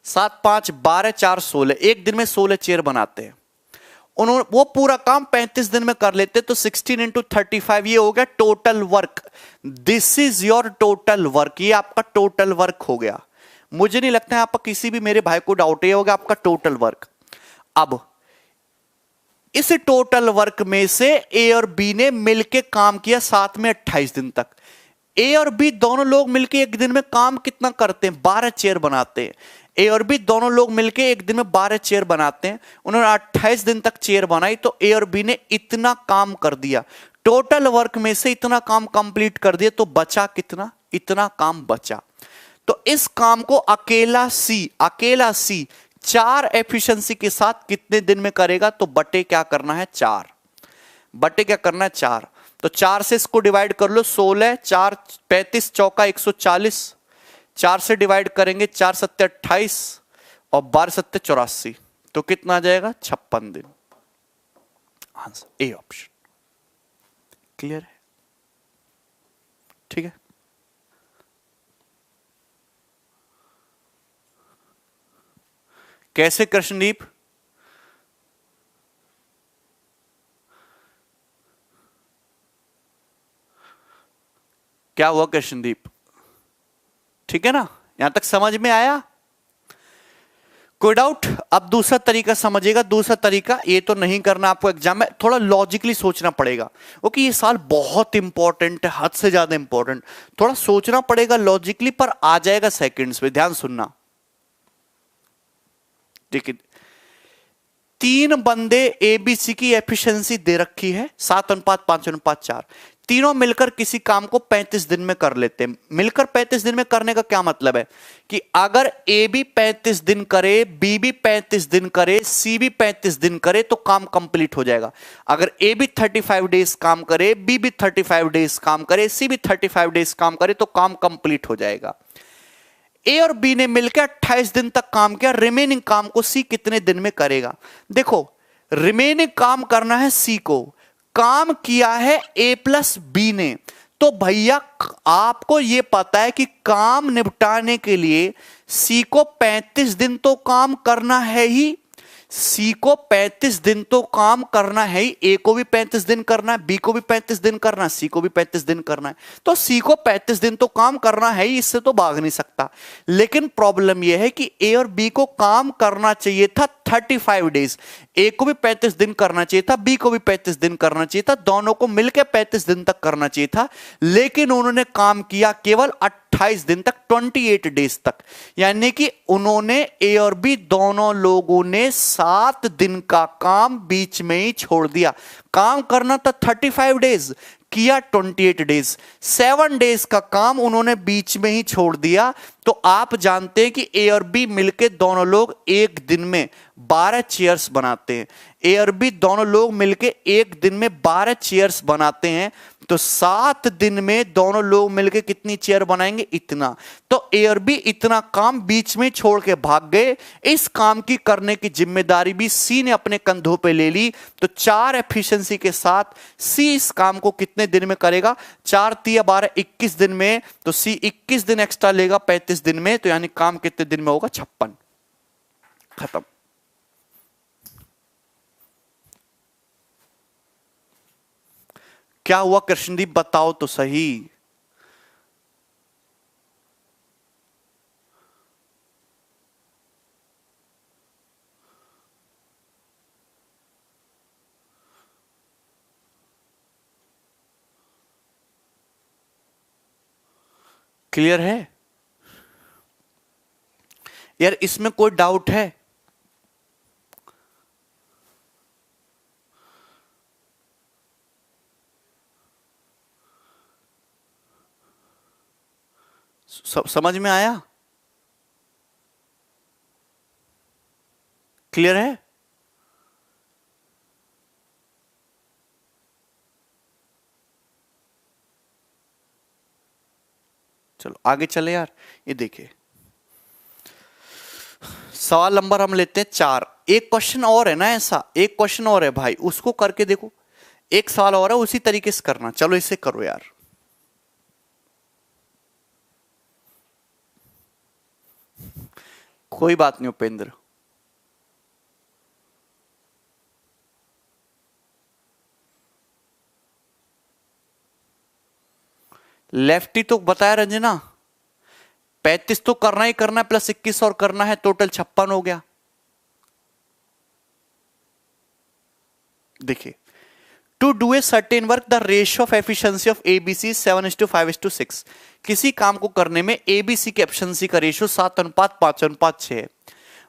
7 5 12 4 16, एक दिन में 16 चेयर बनाते हैं। उन्होंने वो पूरा काम 35 दिन में कर लेते, तो 16 इंटू 35 ये हो गया total work. This is your total work, ये आपका टोटल वर्क हो गया। मुझे नहीं लगता है आपका किसी भी मेरे भाई को डाउट, ये होगा आपका टोटल वर्क। अब इस टोटल वर्क में से ए और बी ने मिलके काम किया साथ में 28 दिन तक। ए और बी दोनों लोग मिलके एक दिन में काम कितना करते हैं? 12 चेयर बनाते हैं। ए और बी दोनों लोग मिलके एक दिन में 12 चेयर बनाते हैं। उन्होंने 28 दिन तक चेयर बनाई, तो ए और बी ने इतना काम कर दिया। टोटल वर्क में से इतना काम कंप्लीट कर दिया, तो बचा कितना? इतना काम बचा। तो इस काम को अकेला सी 4 एफिशिएंसी के साथ कितने दिन में करेगा? तो बटे क्या करना है? 4 बटे क्या करना है? 4। तो 4 से इसको डिवाइड कर लो, 16 4 35 चौका 140, 4 से डिवाइड करेंगे 4 सत्ते 28 और 12 सत्ते 84, तो कितना आ जाएगा? 56 दिन। Answer A option. क्लियर है? ठीक है। कैसे कृष्णदीप? क्या हुआ कृष्णदीप? ठीक है ना? यहां तक समझ में आया? कोई डाउट? अब दूसरा तरीका समझिएगा। दूसरा तरीका, ये तो नहीं करना आपको एग्जाम में, थोड़ा लॉजिकली सोचना पड़ेगा। ओके, ये साल बहुत इंपॉर्टेंट है, हद से ज्यादा इंपॉर्टेंट। थोड़ा सोचना पड़ेगा लॉजिकली, पर आ जाएगा सेकंड्स में। ध्यान सुनना। ठीक है, 3 बंदे एबीसी की एफिशिएंसी दे रखी है 7:5:4। तीनों मिलकर किसी काम को 35 दिन में कर लेते हैं। मिलकर 35 दिन में करने का क्या मतलब है कि अगर ए भी 35 दिन करे, बी भी 35 दिन करे, सी भी 35 दिन करे तो काम कंप्लीट हो जाएगा। अगर ए भी 35 डेज काम करे, बी भी 35 डेज काम करे, सी भी 35 डेज काम करे तो काम कंप्लीट हो जाएगा। ए और बी ने मिलकर 28 दिन तक काम किया, रिमेनिंग काम को सी कितने दिन में करेगा? देखो, रिमेनिंग काम करना है सी को, काम किया है ए प्लस बी ने, तो भैया आपको यह पता है कि काम निपटाने के लिए सी को 35 दिन तो काम करना है ही। सी को 35 दिन तो काम करना है ही। ए को भी 35 दिन करना है, बी को भी 35 दिन करना है, सी को भी 35 दिन करना है। तो सी को 35 दिन तो काम करना है ही, इससे तो भाग नहीं सकता। लेकिन प्रॉब्लम यह है कि ए और बी को काम करना चाहिए था 35 डेज। ए को भी 35 दिन करना चाहिए था, बी को भी 35 दिन करना चाहिए था, दोनों को मिलकर 35 दिन तक करना चाहिए था। लेकिन उन्होंने काम किया केवल 28 दिन तक, 28 डेज तक। यानी कि उन्होंने, ए और बी दोनों लोगों ने 7 दिन का काम बीच में ही छोड़ दिया। काम करना था 35 डेज, किया 28 डेज। 7 डेज का काम उन्होंने बीच में ही छोड़ दिया। तो आप जानते हैं कि ए और बी मिलके दोनों लोग एक दिन में 12 चेयर्स बनाते हैं। ए और बी दोनों लोग मिलके एक दिन में 12 चेयर्स बनाते हैं। तो 7 दिन में दोनों लोग मिलके कितनी चेयर बनाएंगे? इतना। तो ए और बी इतना काम बीच में छोड़ के भाग गए। इस काम की करने की जिम्मेदारी भी सी ने अपने कंधों पे ले ली। तो 4 एफिशिएंसी के साथ सी इस काम को कितने दिन में करेगा? 4 3 12 21 दिन में। तो सी 21 दिन एक्स्ट्रा लेगा 35 दिन में। तो यानी काम कितने दिन में होगा? 56। खत्म। क्या हुआ कृष्णदीप? बताओ तो सही। क्लियर है यार? इसमें कोई डाउट है? समझ में आया? क्लियर है? चलो आगे चले यार। ये देखिए, सवाल नंबर हम लेते हैं 4। एक क्वेश्चन और है ना, ऐसा एक क्वेश्चन और है भाई, उसको करके देखो। एक सवाल और है, उसी तरीके से करना। चलो इसे करो यार। कोई बात नहीं उपेंद्र। लेफ्टी तो बताया रंजना, 35 तो करना ही करना है, प्लस 21 और करना है, टोटल 56 हो गया। देखिए, to do a certain work the ratio of efficiency of ABC 7:5:6। किसी काम को करने में एबीसी की एफिशिएंसी का रेशियो 7:5:6 है।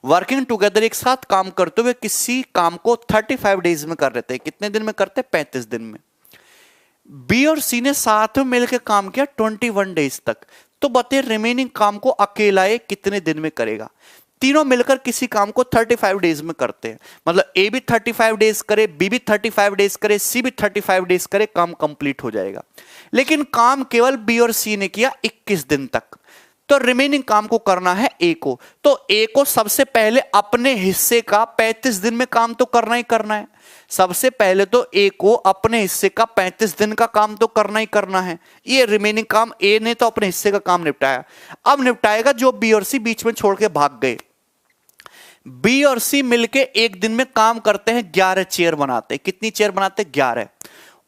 वर्किंग टुगेदर, एक साथ काम करते हुए किसी काम को 35 डेज में कर लेते हैं। कितने दिन में करते हैं? 35 दिन में। बी और सी ने साथ में मिलकर काम किया 21 डेज तक। तो बताइए रिमेनिंग काम को अकेला ये कितने दिन में करेगा। तीनों मिलकर किसी काम को 35 डेज में करते हैं, मतलब ए भी 35 डेज करे, बी भी 35 डेज करे, सी भी 35 डेज करे, काम कंप्लीट हो जाएगा। लेकिन काम केवल बी और सी ने किया 21 दिन तक, तो रिमेनिंग काम को करना है ए को। तो ए को सबसे पहले अपने हिस्से का 35 दिन में काम तो करना ही करना है। सबसे पहले तो ए को अपने हिस्से का 35 दिन का काम तो करना ही करना है। ये रिमेनिंग काम ए ने तो अपने हिस्से का काम निपटाया, अब निपटाएगा जो बी और सी बीच में छोड़ के भाग गए। बी और सी मिलके एक दिन में काम करते हैं, 11 चेयर बनाते हैं। कितनी चेयर बनाते हैं? 11।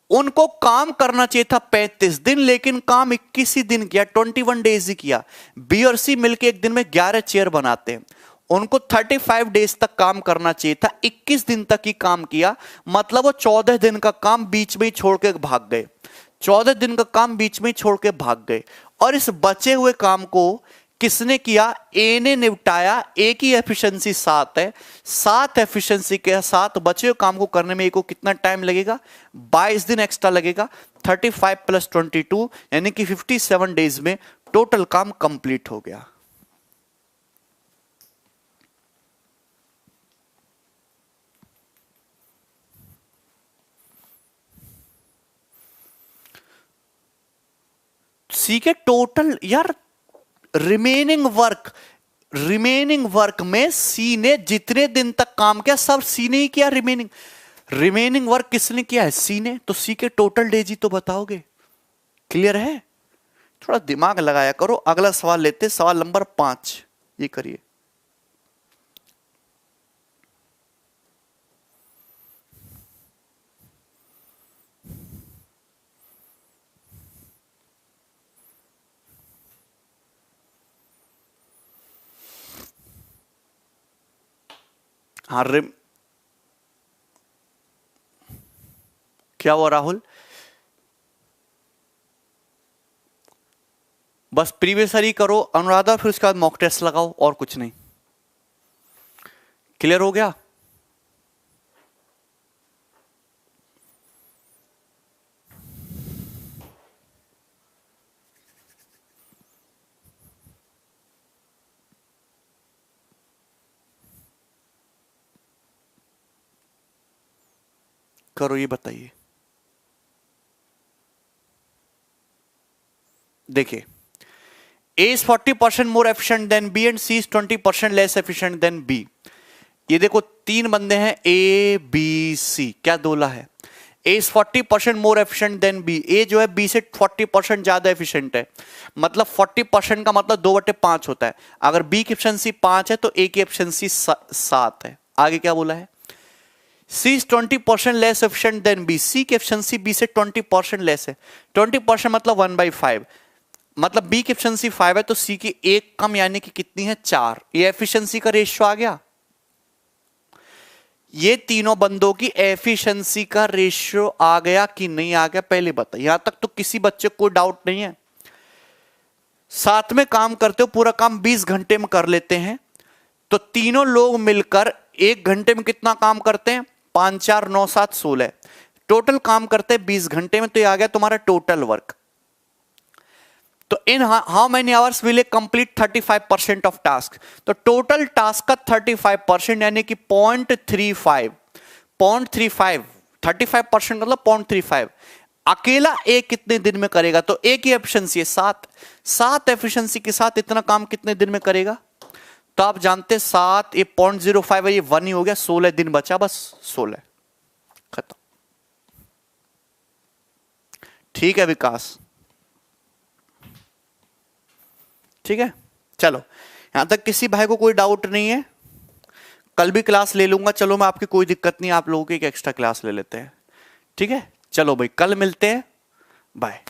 उनको काम करना चाहिए था 35 दिन, लेकिन काम 21 ही दिन किया, 21 डेज ही किया। बी और सी मिलके एक दिन में 11 चेयर बनाते हैं, उनको 35 डेज तक काम करना चाहिए था, 21 दिन तक ही काम किया, मतलब वो 14 दिन का काम बीच में ही छोड़ के भाग गए। 14 दिन का काम बीच में ही छोड़ के भाग गए, और इस बचे हुए काम को किसने किया? ए ने निपटाया। ए की एफिशिएंसी 7 है, 7 एफिशिएंसी के साथ बचे हुए काम को करने में ए को कितना टाइम लगेगा? 22 दिन एक्स्ट्रा लगेगा। 35 + 22 यानी कि 57 डेज में टोटल काम कंप्लीट हो गया। सी के टोटल यार रिमेनिंग वर्क में सी ने जितने दिन तक काम किया सब सी ने ही किया। रिमेनिंग वर्क किसने किया है? सी ने। तो सी के टोटल डेज ही तो बताओगे। क्लियर है? थोड़ा दिमाग लगाया करो। अगला सवाल लेते, सवाल नंबर 5, ये करिए। हाँ क्या हुआ राहुल? बस प्रीवियस ईयर ही करो अनुराधा, फिर उसके बाद मॉक टेस्ट लगाओ, और कुछ नहीं। क्लियर हो गया? करो, ये बताइए। देखिए, A is 40% more efficient than B and C is 20% less efficient than B। ये देखो 3 बंदे हैं A, B, C, क्या दोला है? A is 40% more efficient than B। A जो है B से 40% ज्यादा एफिशिएंट है, मतलब 40% का मतलब 2/5 होता है। अगर B की एफिशिएंसी 5 है तो A की एफिशिएंसी 7 है। आगे क्या बोला है? C is 20% less efficient than B। C की एफिशिएंसी B से 20% लेस है। 20% मतलब 1/5, मतलब B की एफिशिएंसी 5 है तो C की 1 कम, यानी कि कितनी है? 4। ये एफिशिएंसी का रेशियो आ गया। ये तीनों बंदों की एफिशिएंसी का रेशियो आ गया कि नहीं आ गया? पहले बता। यहां तक तो किसी बच्चे को डाउट नहीं है। साथ में काम करते हो, पूरा काम 20 घंटे में कर लेते हैं, तो तीनों लोग मिलकर 1 घंटे में कितना काम करते हैं? 5 4 9 7 16। टोटल काम करते हैं 20 घंटे में, तो ये आ गया तुम्हारा टोटल वर्क। तो in how many hours will A complete 35% of task? तो टोटल टास्क का 35% यानी कि 0.35 35% मतलब 0.35। अकेला ए कितने दिन में करेगा? तो ए की एफिशिएंसी है 7 एफिशिएंसी के साथ इतना काम कितने दिन में करेगा? तो आप जानते 7, ये 0.05 है, ये 1 ही हो गया। 16 दिन बचा, बस 16, खत्म। ठीक है विकास? ठीक है, चलो यहां तक किसी भाई को कोई डाउट नहीं है? कल भी क्लास ले लूंगा, चलो मैं, आपकी कोई दिक्कत नहीं, आप लोगों की एक एक्स्ट्रा क्लास ले लेते हैं। ठीक है, चलो भाई, कल मिलते हैं, बाय।